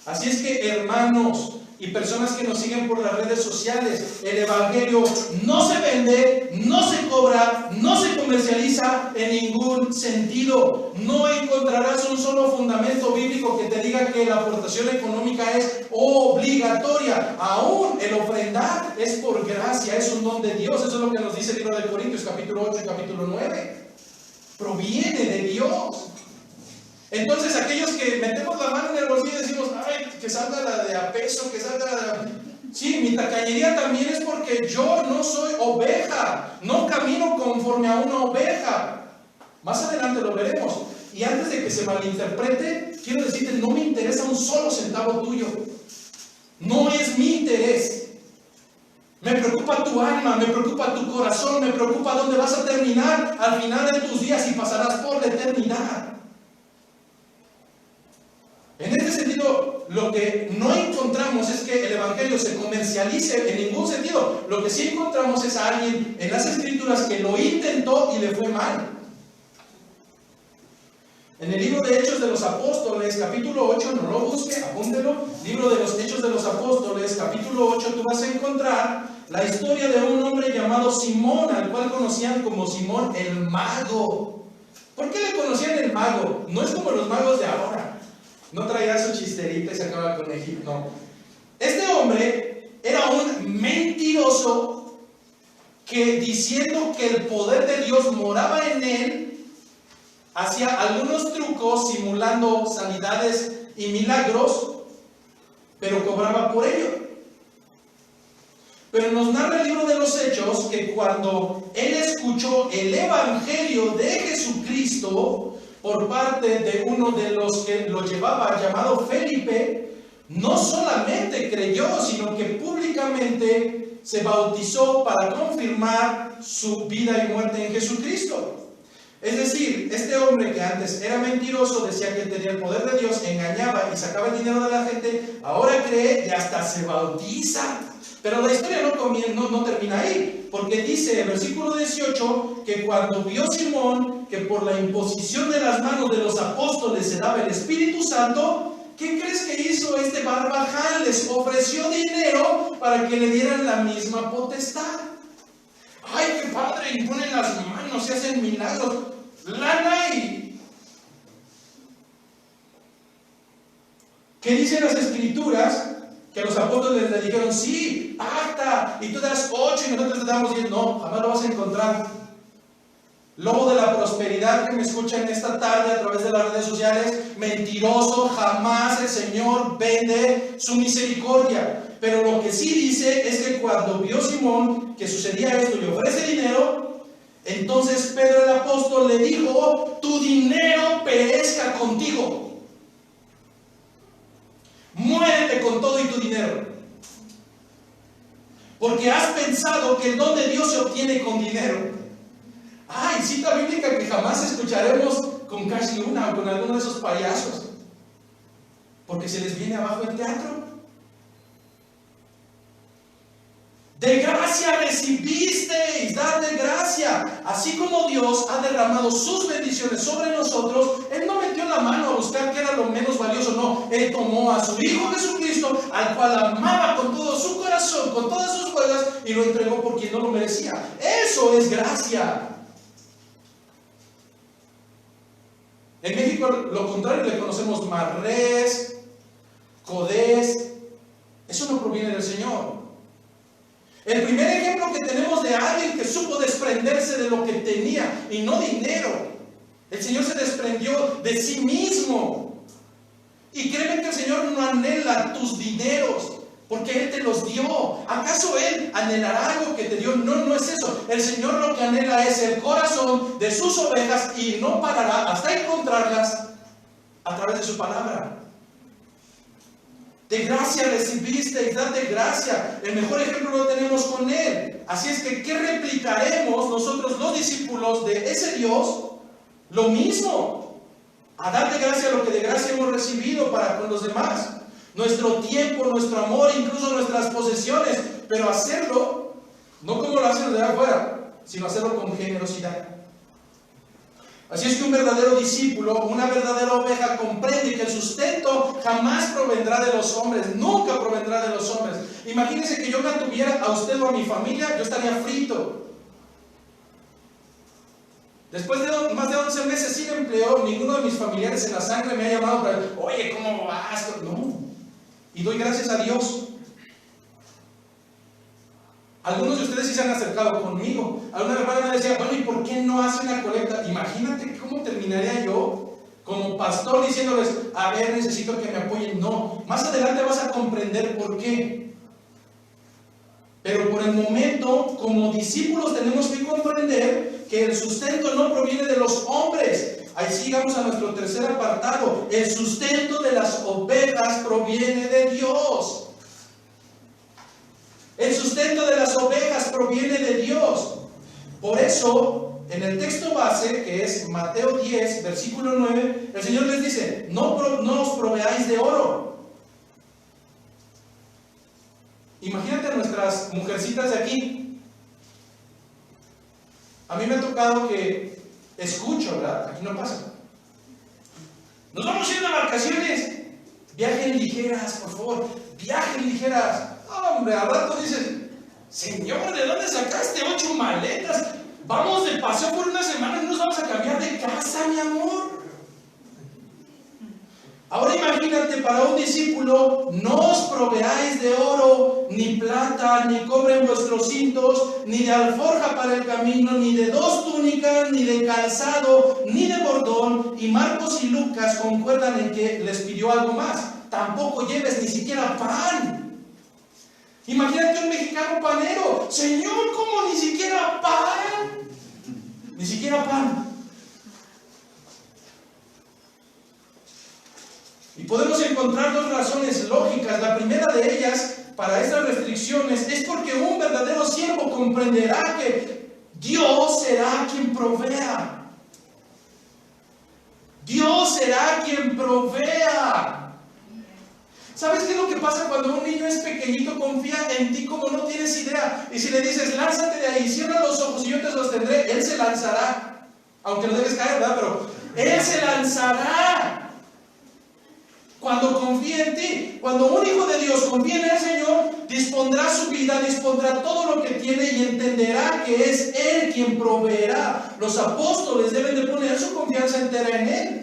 Así es que, hermanos y personas que nos siguen por las redes sociales, el Evangelio no se vende, no se cobra, no se comercializa en ningún sentido. No encontrarás un solo fundamento bíblico que te diga que la aportación económica es obligatoria. Aún el ofrendar es por gracia, es un don de Dios. Eso es lo que nos dice el libro de Corintios, capítulo 8 y capítulo 9. Proviene de Dios. Entonces aquellos que metemos la mano en el bolsillo y decimos, ay, que salga la de a peso, que salga la de... Sí, mi tacañería también es porque yo no soy oveja, no camino conforme a una oveja. Más adelante lo veremos. Y antes de que se malinterprete, quiero decirte, no me interesa un solo centavo tuyo. No es mi interés. Me preocupa tu alma, me preocupa tu corazón, me preocupa dónde vas a terminar al final de tus días y pasarás por la eternidad. En este sentido, lo que no encontramos es que el Evangelio se comercialice en ningún sentido. Lo que sí encontramos es a alguien en las Escrituras que lo intentó y le fue mal. En el libro de Hechos de los Apóstoles, capítulo 8, no lo busque, apúntelo. Libro de los Hechos de los Apóstoles, capítulo 8, tú vas a encontrar la historia de un hombre llamado Simón, al cual conocían como Simón el Mago. ¿Por qué le conocían el Mago? No es como los magos de ahora. No traía su chisterita y se acaba con Egipto, no. Este hombre era un mentiroso que, diciendo que el poder de Dios moraba en él, hacía algunos trucos simulando sanidades y milagros, pero cobraba por ello. Pero nos narra el libro de los Hechos que cuando él escuchó el Evangelio de Jesucristo por parte de uno de los que lo llevaba, llamado Felipe, no solamente creyó, sino que públicamente se bautizó para confirmar su vida y muerte en Jesucristo. Es decir, este hombre que antes era mentiroso, decía que tenía el poder de Dios, engañaba y sacaba el dinero de la gente, ahora cree y hasta se bautiza. Pero la historia no termina ahí, porque dice en el versículo 18 que cuando vio Simón que por la imposición de las manos de los apóstoles se daba el Espíritu Santo, ¿qué crees que hizo este barbaján? Les ofreció dinero para que le dieran la misma potestad. ¡Ay, qué padre! Imponen las manos, se hacen milagros. ¡Lana! Y ¿qué dicen las Escrituras? Que los apóstoles le dijeron, sí, pacta, y tú das 8 y nosotros te damos 10. No, jamás lo vas a encontrar. Lobo de la prosperidad que me escuchan esta tarde a través de las redes sociales, mentiroso, jamás el Señor vende su misericordia. Pero lo que sí dice es que cuando vio Simón que sucedía esto y ofrece dinero, entonces Pedro el apóstol le dijo, tu dinero perezca contigo. Muérete con todo y tu dinero. Porque has pensado que el don de Dios se obtiene con dinero. Ay, cita bíblica que jamás escucharemos con Cash Luna o con alguno de esos payasos. Porque se les viene abajo el teatro. De gracia recibisteis, dad de gracia. Así como Dios ha derramado sus bendiciones sobre nosotros, Él no metió la mano a buscar qué era lo menos valioso, no. Él tomó a su Hijo Jesucristo, al cual amaba con todo su corazón, con todas sus fuerzas, y lo entregó por quien no lo merecía. Eso es gracia. En México, lo contrario, le conocemos marrés, codés. Eso no proviene del Señor. El primer ejemplo que tenemos de alguien que supo desprenderse de lo que tenía y no dinero. El Señor se desprendió de sí mismo. Y créeme que el Señor no anhela tus dineros porque Él te los dio. ¿Acaso Él anhelará algo que te dio? No, no es eso. El Señor lo que anhela es el corazón de sus ovejas y no parará hasta encontrarlas a través de su palabra. De gracia recibiste y dad de gracia. El mejor ejemplo lo tenemos con Él. Así es que, ¿qué replicaremos nosotros los discípulos de ese Dios? Lo mismo. A dar de gracia lo que de gracia hemos recibido para con los demás. Nuestro tiempo, nuestro amor, incluso nuestras posesiones. Pero hacerlo, no como lo hacen los de afuera, sino hacerlo con generosidad. Así es que un verdadero discípulo, una verdadera oveja comprende que el sustento jamás provendrá de los hombres, nunca provendrá de los hombres. Imagínense que yo mantuviera a usted o a mi familia, yo estaría frito. Después de más de 11 meses sin empleo, ninguno de mis familiares en la sangre me ha llamado para decir, oye, ¿cómo vas? No. Y doy gracias a Dios. Algunos de ustedes sí se han acercado conmigo. Alguna hermana me decía, bueno, ¿y por qué no hace una colecta? Imagínate cómo terminaría yo como pastor diciéndoles, a ver, necesito que me apoyen. No, más adelante vas a comprender por qué. Pero por el momento, como discípulos, tenemos que comprender que el sustento no proviene de los hombres. Ahí sigamos a nuestro tercer apartado. El sustento de las ovejas proviene de Dios. El sustento de las ovejas proviene de Dios. Por eso, en el texto base, que es Mateo 10, versículo 9, el Señor les dice, no os proveáis de oro. Imagínate a nuestras mujercitas de aquí. A mí me ha tocado que escucho, ¿verdad? Aquí no pasa. Nos vamos a ir de vacaciones. Viajen ligeras, por favor. Viajen ligeras. Hombre, al rato dicen, Señor, ¿de dónde sacaste 8 maletas? Vamos de paseo por una semana y nos vamos a cambiar de casa, mi amor. Ahora imagínate para un discípulo, no os proveáis de oro, ni plata, ni cobre en vuestros cintos, ni de alforja para el camino, ni de 2 túnicas, ni de calzado, ni de bordón. Y Marcos y Lucas concuerdan en que les pidió algo más. Tampoco lleves ni siquiera pan. Imagínate un mexicano panero. Señor, ¿cómo ni siquiera pan? Ni siquiera pan. Y podemos encontrar 2 razones lógicas. La primera de ellas para estas restricciones es porque un verdadero siervo comprenderá que Dios será quien provea. Dios será quien provea. ¿Sabes qué es lo que pasa cuando un niño es pequeñito, confía en ti como no tienes idea? Y si le dices, lánzate de ahí, cierra los ojos y yo te sostendré, él se lanzará. Aunque lo dejes caer, ¿verdad? Pero él se lanzará. Cuando confía en ti, cuando un hijo de Dios confía en el Señor, dispondrá su vida, dispondrá todo lo que tiene y entenderá que es Él quien proveerá. Los apóstoles deben de poner su confianza entera en Él.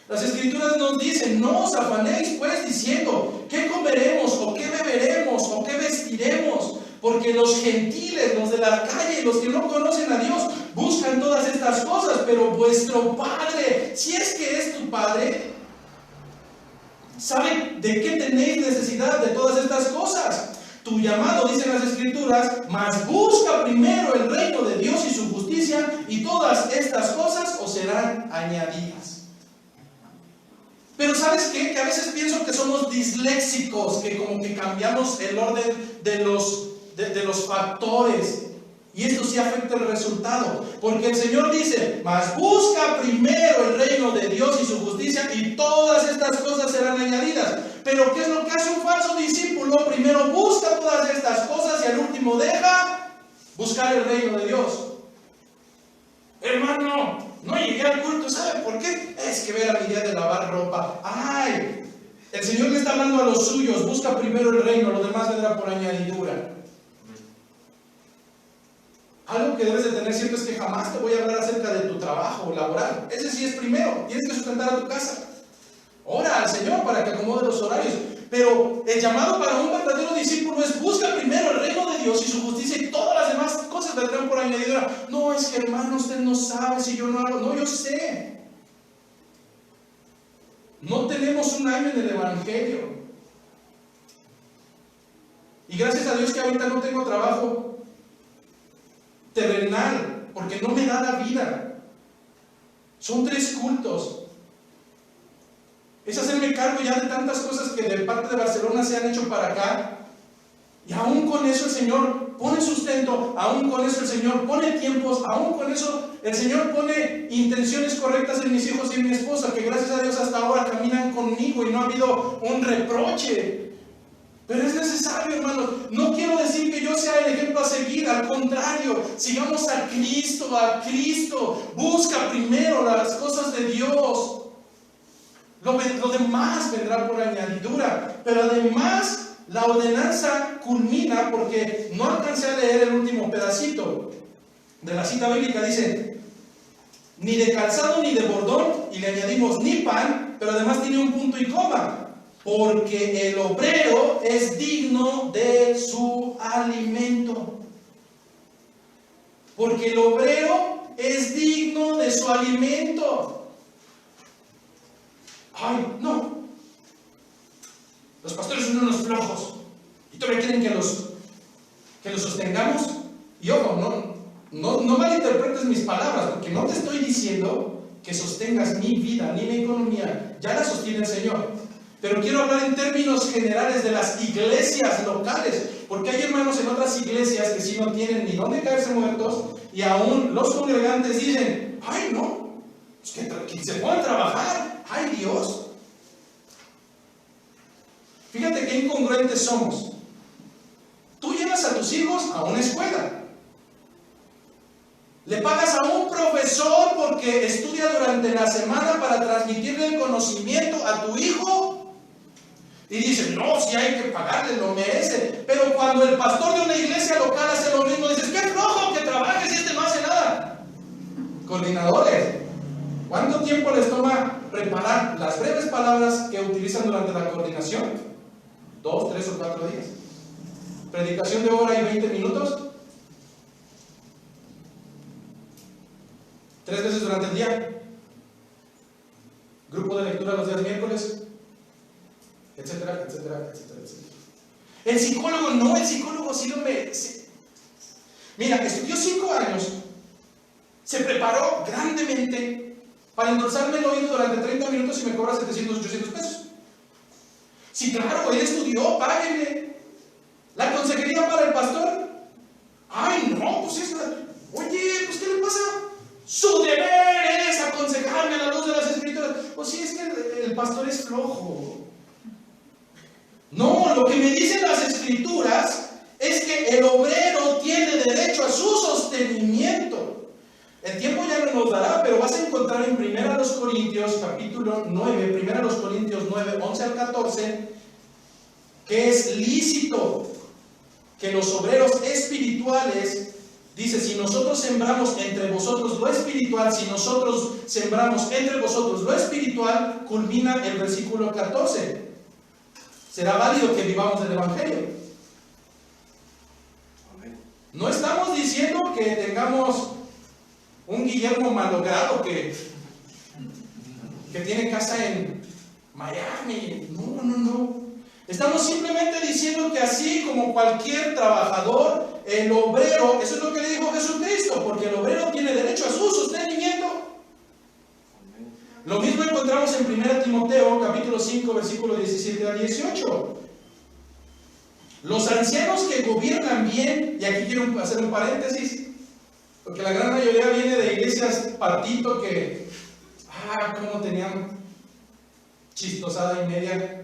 Las Escrituras nos dicen, no os afanéis pues diciendo, ¿qué comeremos o qué beberemos o qué vestiremos? Porque los gentiles, los de la calle, los que no conocen a Dios, buscan todas estas cosas, pero vuestro Padre, si es que es tu Padre, ¿sabe de qué tenéis necesidad de todas estas cosas? Tu llamado, dicen las Escrituras, mas busca primero el reino de Dios y su justicia, y todas estas cosas os serán añadidas. Pero ¿sabes qué? Que a veces pienso que somos disléxicos, que como que cambiamos el orden de los factores. Y esto sí afecta el resultado. Porque el Señor dice, mas busca primero el reino de Dios y su justicia, y todas estas cosas serán añadidas. Pero ¿qué es lo que hace un falso discípulo? Primero busca todas estas cosas y al último deja buscar el reino de Dios. Hermano, no llegué al culto, ¿sabe por qué? Es que era mi día de lavar ropa. ¡Ay! El Señor le está hablando a los suyos, busca primero el reino, lo demás vendrá por añadidura. Algo que debes de tener cierto es que jamás te voy a hablar acerca de tu trabajo laboral. Ese sí es primero, tienes que sustentar a tu casa. Ora al Señor para que acomode los horarios. Pero el llamado para un verdadero discípulo es busca primero el reino de Dios y su justicia, y todas las demás cosas vendrán por añadidura. No, es que hermano, usted no sabe si yo no hago. No, yo sé. No tenemos un año en el Evangelio. Y gracias a Dios que ahorita no tengo trabajo terrenal, porque no me da la vida. Son 3 cultos. Es hacerme cargo ya de tantas cosas que de parte de Barcelona se han hecho para acá. Y aún con eso el Señor pone sustento, aún con eso el Señor pone tiempos, aún con eso el Señor pone intenciones correctas en mis hijos y en mi esposa, que gracias a Dios hasta ahora caminan conmigo y no ha habido un reproche. Pero es necesario, hermanos. No quiero decir que yo sea el ejemplo a seguir, al contrario, sigamos a Cristo, a Cristo. Busca primero las cosas de Dios. Lo demás vendrá por añadidura. Pero además, la ordenanza culmina, porque no alcancé a leer el último pedacito de la cita bíblica. Dice, ni de calzado ni de bordón, y le añadimos ni pan, pero además tiene un punto y coma. Porque el obrero es digno de su alimento. Porque el obrero es digno de su alimento. Ay, no. Los pastores son unos flojos. Y todavía quieren que los lo sostengamos. Y ojo, no malinterpretes mis palabras, porque no te estoy diciendo que sostengas mi vida ni mi economía. Ya la sostiene el Señor. Pero quiero hablar en términos generales de las iglesias locales, porque hay hermanos en otras iglesias que sí no tienen ni dónde caerse muertos, y aún los congregantes dicen: ay, no, es que se puedan trabajar, ay Dios. Fíjate qué incongruentes somos. Tú llevas a tus hijos a una escuela, le pagas a un profesor porque estudia durante la semana para transmitirle el conocimiento a tu hijo, y dices: no, si hay que pagarle, lo merece. Pero cuando el pastor de una iglesia local hace lo mismo, dices: qué flojo que trabajes y este no hace nada. Coordinadores, ¿cuánto tiempo les toma preparar las breves palabras que utilizan durante la coordinación? 2, 3 o 4 días. Predicación de hora y 20 minutos. 3 veces durante el día. Grupo de lectura los días miércoles, etcétera, etcétera, etcétera, etcétera. El psicólogo no, el psicólogo sí lo merece. Mira, estudió 5 años, se preparó grandemente para endulzarme el oído durante 30 minutos y me cobra 700, 800 pesos. Sí, claro, él estudió, páguenle. La consejería para el pastor. Ay, no, pues oye, pues ¿qué le pasa? Su deber es aconsejarme a la luz de las escrituras. Pues sí, es que el pastor es flojo. No, lo que me dicen las escrituras es que el obrero tiene derecho a su sostenimiento. El tiempo ya no nos dará, pero vas a encontrar en 1 Corintios capítulo 9, 1 Corintios 9, 11 al 14, que es lícito que los obreros espirituales, dice: si nosotros sembramos entre vosotros lo espiritual, si nosotros sembramos entre vosotros lo espiritual, culmina el versículo 14. Será válido que vivamos del Evangelio. No estamos diciendo que tengamos un Guillermo malogrado que tiene casa en Miami. No. Estamos simplemente diciendo que así como cualquier trabajador, el obrero, eso es lo que le dijo Jesucristo, porque el obrero tiene derecho a su sostenimiento. Lo mismo encontramos en 1 Timoteo capítulo 5 versículo 17 al 18. Los ancianos que gobiernan bien, y aquí quiero hacer un paréntesis, porque la gran mayoría viene de iglesias patito que, cómo tenían chistosada y media.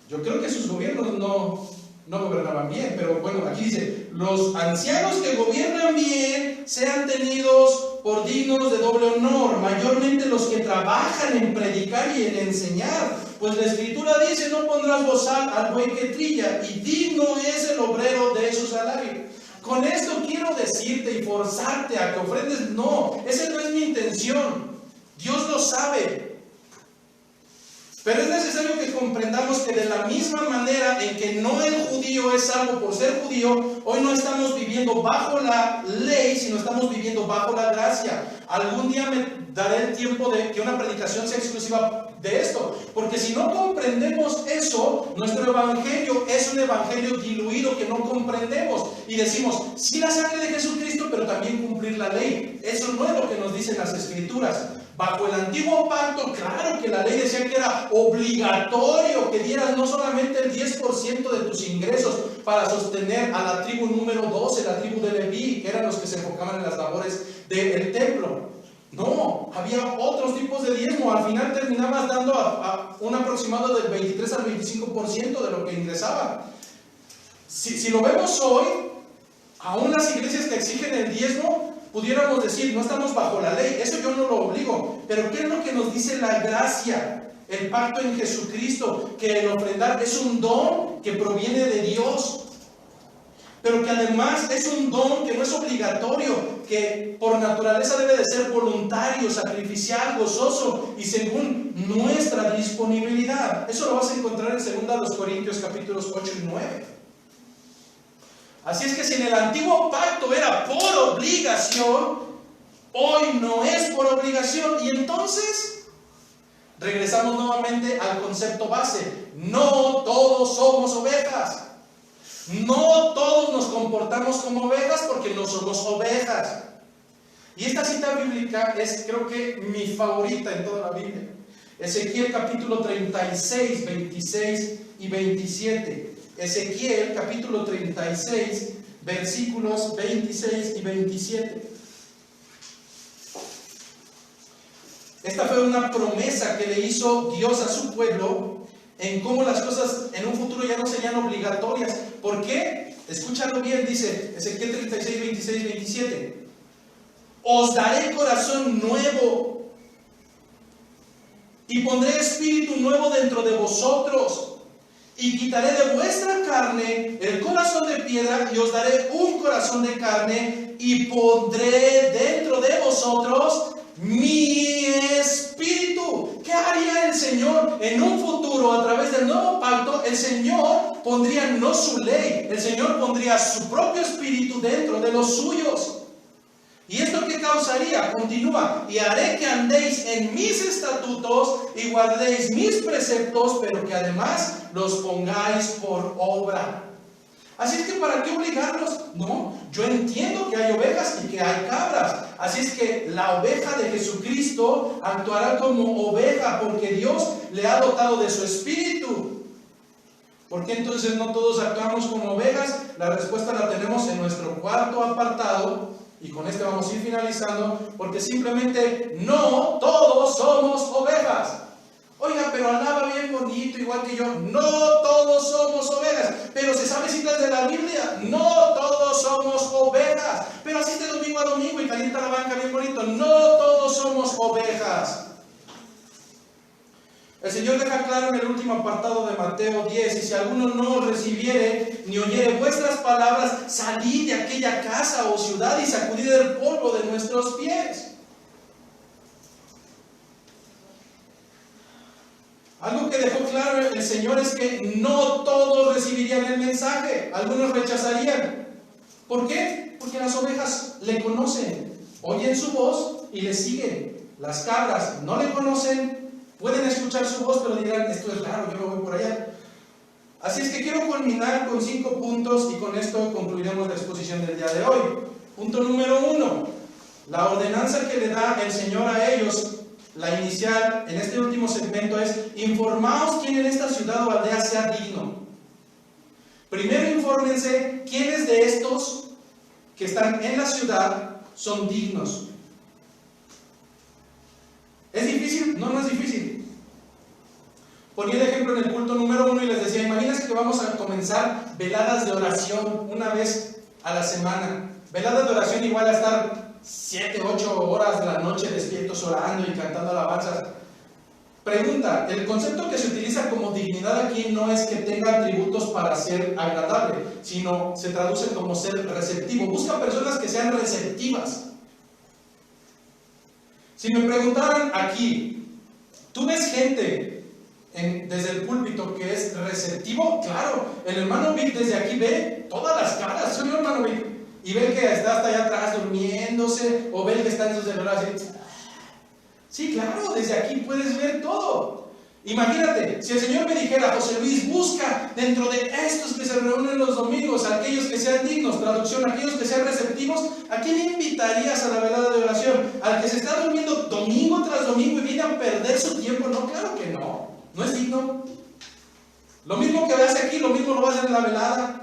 Yo creo que sus gobiernos no gobernaban bien, pero bueno, aquí dice: los ancianos que gobiernan bien sean tenidos por dignos de doble honor, mayormente los que trabajan en predicar y en enseñar, pues la escritura dice: no pondrás bozal al buey que trilla, y digno es el obrero de su salario. Con esto quiero decirte y forzarte a que ofrendes. No, esa no es mi intención. Dios lo sabe. Pero es necesario que comprendamos que de la misma manera en que no el judío es salvo por ser judío, hoy no estamos viviendo bajo la ley, sino estamos viviendo bajo la gracia. Algún día me daré el tiempo de que una predicación sea exclusiva de esto, porque si no comprendemos eso, nuestro evangelio es un evangelio diluido que no comprendemos y decimos: sí, la sangre de Jesucristo, pero también cumplir la ley. Eso no es lo que nos dicen las escrituras. Bajo el antiguo pacto, claro que la ley decía que era obligatorio que dieras no solamente el 10% de tus ingresos para sostener a la tribu número 12, la tribu de Leví, que eran los que se enfocaban en las labores del templo. No, había otros tipos de diezmo. Al final terminabas dando a un aproximado del 23 al 25% de lo que ingresaba. Si lo vemos hoy, aún las iglesias que exigen el diezmo, pudiéramos decir: no estamos bajo la ley, eso yo no lo obligo. Pero ¿qué es lo que nos dice la gracia? El pacto en Jesucristo, que el ofrendar es un don que proviene de Dios, pero que además es un don que no es obligatorio, que por naturaleza debe de ser voluntario, sacrificial, gozoso y según nuestra disponibilidad. Eso lo vas a encontrar en 2 Corintios capítulos 8 y 9. Así es que si en el antiguo pacto era por obligación, hoy no es por obligación. Y entonces regresamos nuevamente al concepto base: no todos somos ovejas. No todos nos comportamos como ovejas porque no somos ovejas. Y esta cita bíblica es, creo que, mi favorita en toda la Biblia. Ezequiel capítulo 36, 26 y 27. Ezequiel capítulo 36, versículos 26 y 27. Esta fue una promesa que le hizo Dios a su pueblo en cómo las cosas en un futuro ya no serían obligatorias. ¿Por qué? Escúchalo bien, dice Ezequiel 36, 26 y 27. Os daré corazón nuevo y pondré espíritu nuevo dentro de vosotros y quitaré de vuestra carne el corazón de piedra y os daré un corazón de carne y pondré dentro de vosotros mi espíritu. ¿Qué haría el Señor en un futuro a través del nuevo pacto? El Señor pondría no su ley, el Señor pondría su propio espíritu dentro de los suyos. ¿Y esto qué causaría? Continúa: y haré que andéis en mis estatutos y guardéis mis preceptos, pero que además los pongáis por obra. Así es que ¿para qué obligarlos? No, yo entiendo que hay ovejas y que hay cabras. Así es que la oveja de Jesucristo actuará como oveja porque Dios le ha dotado de su espíritu. ¿Por qué entonces no todos actuamos como ovejas? La respuesta la tenemos en nuestro cuarto apartado. Y con este vamos a ir finalizando, porque simplemente no todos somos ovejas. Oiga, pero alaba bien bonito, igual que yo. No todos somos ovejas. Pero se sabe citas de la Biblia. No todos somos ovejas. Pero asiste domingo a domingo y calienta la banca bien bonito. No todos somos ovejas. El Señor deja claro en el último apartado de Mateo 10: y si alguno no os recibiere ni oyere vuestras palabras, salid de aquella casa o ciudad y sacudid el polvo de nuestros pies. Algo que dejó claro el Señor es que no todos recibirían el mensaje, algunos rechazarían. ¿Por qué? Porque las ovejas le conocen, oyen su voz y le siguen. Las cabras no le conocen, pueden escuchar su voz, pero dirán: esto es raro, yo me voy por allá. Así es que quiero culminar con 5 puntos y con esto concluiremos la exposición del día de hoy. Punto número 1. La ordenanza que le da el Señor a ellos, la inicial en este último segmento, es: informaos quién en esta ciudad o aldea sea digno. Primero infórmense quiénes de estos que están en la ciudad son dignos. ¿Es difícil? No, no es difícil. Ponía el ejemplo en el culto número 1 y les decía: imagínense que vamos a comenzar veladas de oración una vez a la semana. Veladas de oración igual a estar 7, 8 horas de la noche despiertos orando y cantando alabanzas. Pregunta: el concepto que se utiliza como dignidad aquí no es que tenga atributos para ser agradable, sino se traduce como ser receptivo. Busca personas que sean receptivas. Si me preguntaran aquí: ¿tú ves gente desde el púlpito que es receptivo? Claro, el hermano Vic desde aquí ve todas las caras. Soy el hermano Vic y ve que está hasta allá atrás durmiéndose, o ve que está en su celular así. Sí, claro, desde aquí puedes ver todo. Imagínate, si el Señor me dijera: José Luis, busca dentro de estos que se reúnen los domingos, aquellos que sean dignos, traducción, aquellos que sean receptivos, ¿a quién invitarías a la velada de oración? ¿Al que se está durmiendo domingo tras domingo y viene a perder su tiempo? No, claro que no, no es digno. Lo mismo que hace aquí, lo mismo lo va a hacer en la velada.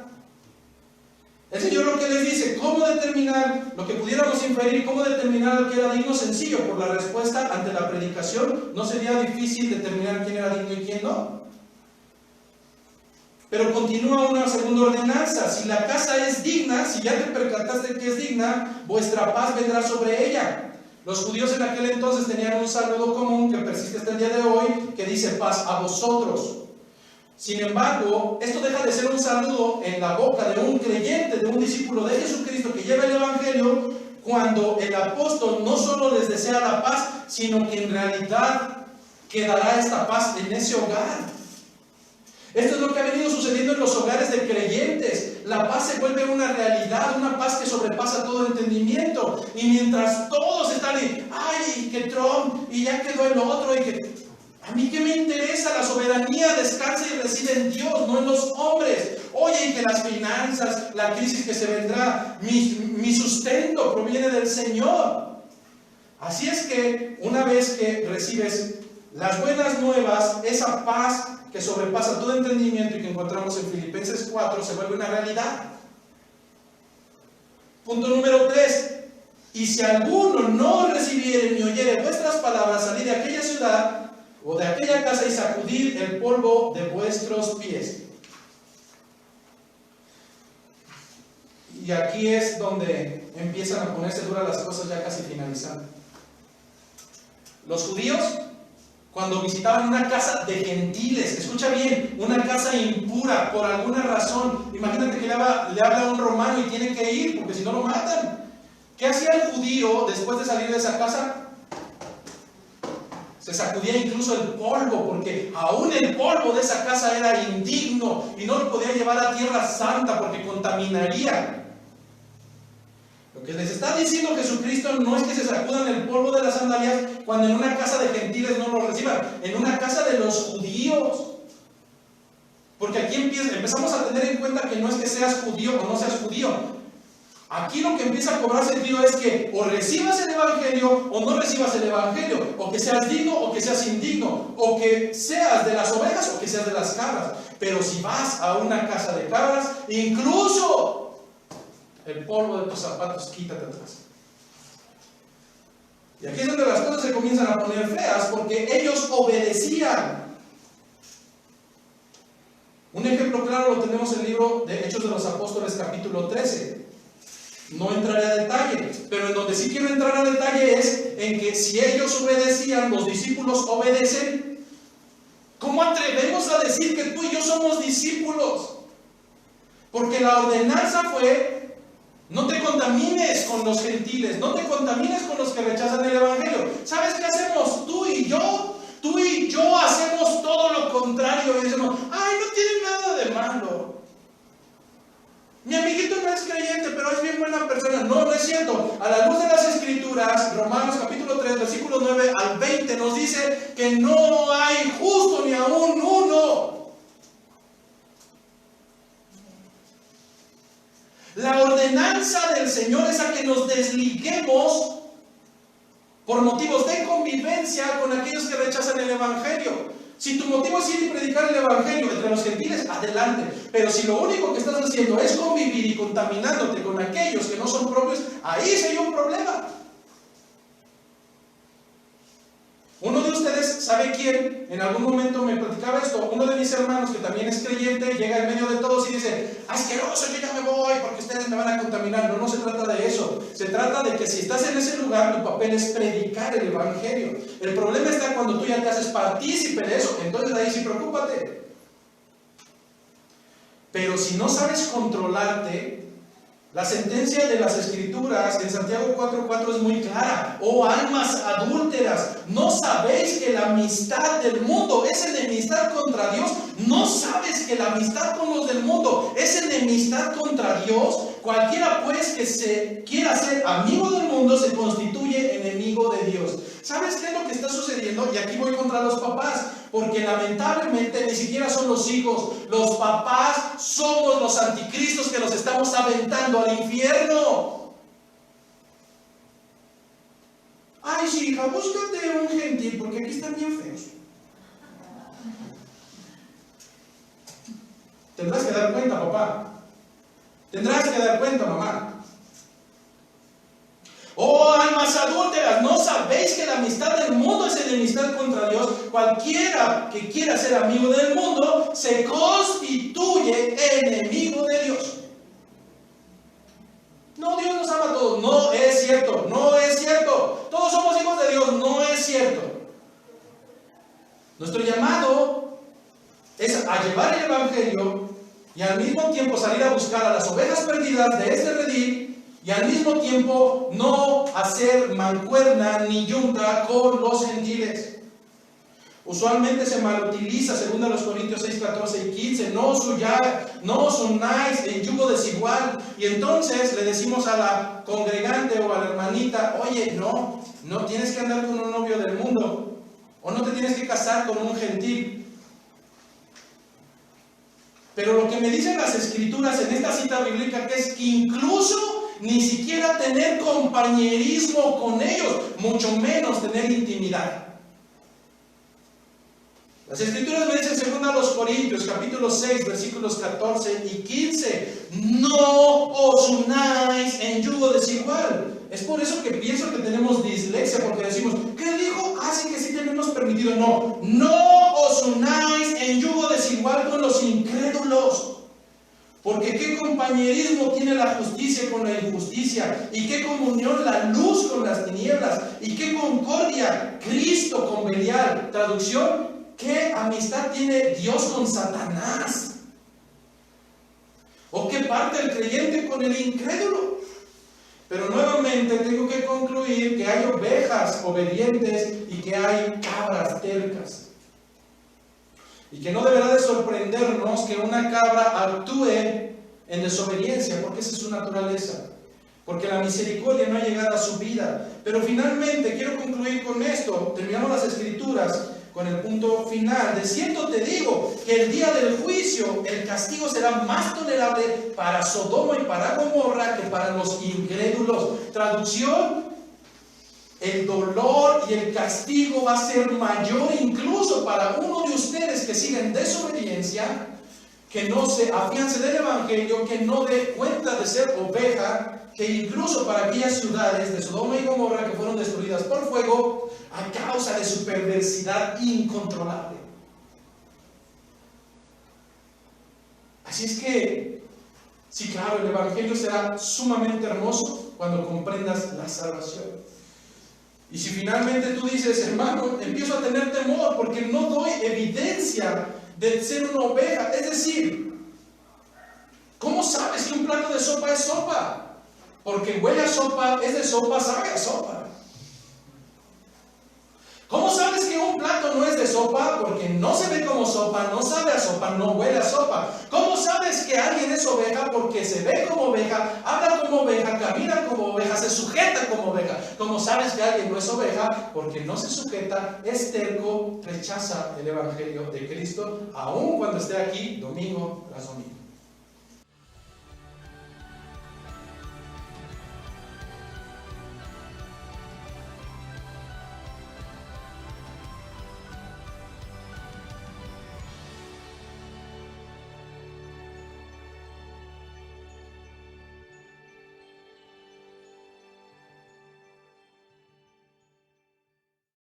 El Señor lo que les dice: ¿cómo determinar lo que pudiéramos inferir? ¿Cómo determinar al que era digno? Sencillo, por la respuesta ante la predicación. No sería difícil determinar quién era digno y quién no. Pero continúa una segunda ordenanza: si la casa es digna, si ya te percataste que es digna, vuestra paz vendrá sobre ella. Los judíos en aquel entonces tenían un saludo común que persiste hasta el día de hoy, que dice: paz a vosotros. Sin embargo, esto deja de ser un saludo en la boca de un creyente, de un discípulo de Jesucristo que lleva el Evangelio, cuando el apóstol no solo les desea la paz, sino que en realidad quedará esta paz en ese hogar. Esto es lo que ha venido sucediendo en los hogares de creyentes. La paz se vuelve una realidad, una paz que sobrepasa todo entendimiento. Y mientras todos están en: ay, que Trump, y ya quedó el otro, y que... ¿a mí qué me interesa? La soberanía descansa y reside en Dios, no en los hombres. Oye, y que las finanzas, la crisis que se vendrá, mi sustento proviene del Señor. Así es que una vez que recibes las buenas nuevas, esa paz que sobrepasa todo entendimiento y que encontramos en Filipenses 4 se vuelve una realidad. Punto número 3. Y si alguno no recibiere ni oyere vuestras palabras, salid de aquella ciudad o de aquella casa y sacudid el polvo de vuestros pies. Y aquí es donde empiezan a ponerse duras las cosas, ya casi finalizando. Los judíos, cuando visitaban una casa de gentiles, escucha bien, una casa impura por alguna razón, imagínate que le habla a un romano y tiene que ir, porque si no lo matan. ¿Qué hacía el judío después de salir de esa casa? Se sacudía incluso el polvo, porque aún el polvo de esa casa era indigno y no lo podía llevar a tierra santa porque contaminaría. Lo que les está diciendo Jesucristo no es que se sacudan el polvo de las sandalias cuando en una casa de gentiles no lo reciban, en una casa de los judíos. Porque aquí empezamos a tener en cuenta que no es que seas judío o no seas judío. Aquí lo que empieza a cobrar sentido es que o recibas el Evangelio o no recibas el Evangelio, o que seas digno o que seas indigno, o que seas de las ovejas o que seas de las cabras. Pero si vas a una casa de cabras, incluso el polvo de tus zapatos quítate atrás. Y aquí es donde las cosas se comienzan a poner feas, porque ellos obedecían. Un ejemplo claro lo tenemos en el libro de Hechos de los Apóstoles, capítulo 13. No entraré a detalle, pero en donde sí quiero entrar a detalle es en que si ellos obedecían, los discípulos obedecen. ¿Cómo atrevemos a decir que tú y yo somos discípulos? Porque la ordenanza fue: no te contamines con los gentiles, no te contamines con los que rechazan el Evangelio. ¿Sabes qué hacemos? Tú y yo hacemos todo lo contrario y decimos: ay, no tiene nada de malo. Mi amiguito no es creyente, pero es bien buena persona. No, no es cierto. A la luz de las Escrituras, Romanos capítulo 3, versículo 9 al 20, nos dice que no hay justo ni aún uno. La ordenanza del Señor es a que nos desliguemos por motivos de convivencia con aquellos que rechazan el Evangelio. Si tu motivo es ir y predicar el Evangelio entre los gentiles, adelante. Pero si lo único que estás haciendo es convivir y contaminándote con aquellos que no son propios, ahí sería un problema. Uno de ustedes, ¿sabe quién? En algún momento me platicaba esto. Uno de mis hermanos, que también es creyente, llega en medio de todos y dice: asqueroso, yo ya me voy porque ustedes me van a contaminar. No, no se trata de eso. Se trata de que si estás en ese lugar, tu papel es predicar el Evangelio. El problema está cuando tú ya te haces partícipe de eso. Entonces ahí sí preocúpate. Pero si no sabes controlarte, la sentencia de las Escrituras en Santiago 4:4 es muy clara. Oh almas adúlteras, ¿no sabéis que la amistad del mundo es enemistad contra Dios? ¿No sabes que la amistad con los del mundo es enemistad contra Dios? Cualquiera pues que se quiera ser amigo del mundo se constituye enemigo de Dios. ¿Sabes qué es lo que está sucediendo? Y aquí voy contra los papás, porque lamentablemente ni siquiera son los hijos. Los papás somos los anticristos que los estamos aventando al infierno. Ay, sí, hija, búscate un gentil, porque aquí están bien feos. Tendrás que dar cuenta, papá. Tendrás que dar cuenta, mamá. Oh almas adúlteras, ¿no sabéis que la amistad del mundo es enemistad contra Dios? Cualquiera que quiera ser amigo del mundo se constituye enemigo de Dios. No, Dios nos ama a todos. No es cierto, no es cierto. Todos somos hijos de Dios, no es cierto. Nuestro llamado es a llevar el Evangelio y al mismo tiempo salir a buscar a las ovejas perdidas de este redil, y al mismo tiempo no hacer mancuerna ni yunta con los gentiles. Usualmente se malutiliza, según a los Corintios 6, 14 y 15, no os unáis en yugo desigual. Y entonces le decimos a la congregante o a la hermanita: oye, no tienes que andar con un novio del mundo, o no te tienes que casar con un gentil. Pero lo que me dicen las escrituras en esta cita bíblica que es que incluso ni siquiera tener compañerismo con ellos, mucho menos tener intimidad. Las escrituras me dicen en 2 Corintios capítulo 6 versículos 14 y 15: no os unáis en yugo desigual. Es por eso que pienso que tenemos dislexia, porque decimos, ¿qué dijo? Así que sí tenemos permitido. No os unáis en yugo desigual con los incrédulos. Porque qué compañerismo tiene la justicia con la injusticia, y qué comunión la luz con las tinieblas, y qué concordia Cristo con Belial. Traducción: ¿qué amistad tiene Dios con Satanás? ¿O qué parte el creyente con el incrédulo? Pero nuevamente tengo que concluir que hay ovejas obedientes y que hay cabras tercas. Y que no deberá de sorprendernos que una cabra actúe en desobediencia, porque esa es su naturaleza. Porque la misericordia no ha llegado a su vida. Pero finalmente quiero concluir con esto. Terminamos las escrituras con el punto final. De cierto te digo que el día del juicio el castigo será más tolerable para Sodoma y para Gomorra que para los incrédulos. Traducción: el dolor y el castigo va a ser mayor incluso para uno de ustedes que sigue en desobediencia, que no se afiance del evangelio, que no dé cuenta de ser oveja, que incluso para aquellas ciudades de Sodoma y Gomorra que fueron destruidas por fuego a causa de su perversidad incontrolable. Así es que, sí, claro, el evangelio será sumamente hermoso cuando comprendas la salvación. Y si finalmente tú dices, hermano, empiezo a tener temor porque no doy evidencia de ser una oveja, es decir, ¿cómo sabes que un plato de sopa es sopa? Porque huele a sopa, es de sopa, sabe a sopa. ¿Cómo sabes que un plato no es de sopa? Porque no se ve como sopa, no sabe a sopa, no huele a sopa. ¿Cómo sabes que alguien es oveja? Porque se ve como oveja, habla como oveja, camina como oveja, se sujeta como oveja. ¿Cómo sabes que alguien no es oveja? Porque no se sujeta, es terco, rechaza el evangelio de Cristo, aun cuando esté aquí domingo tras domingo.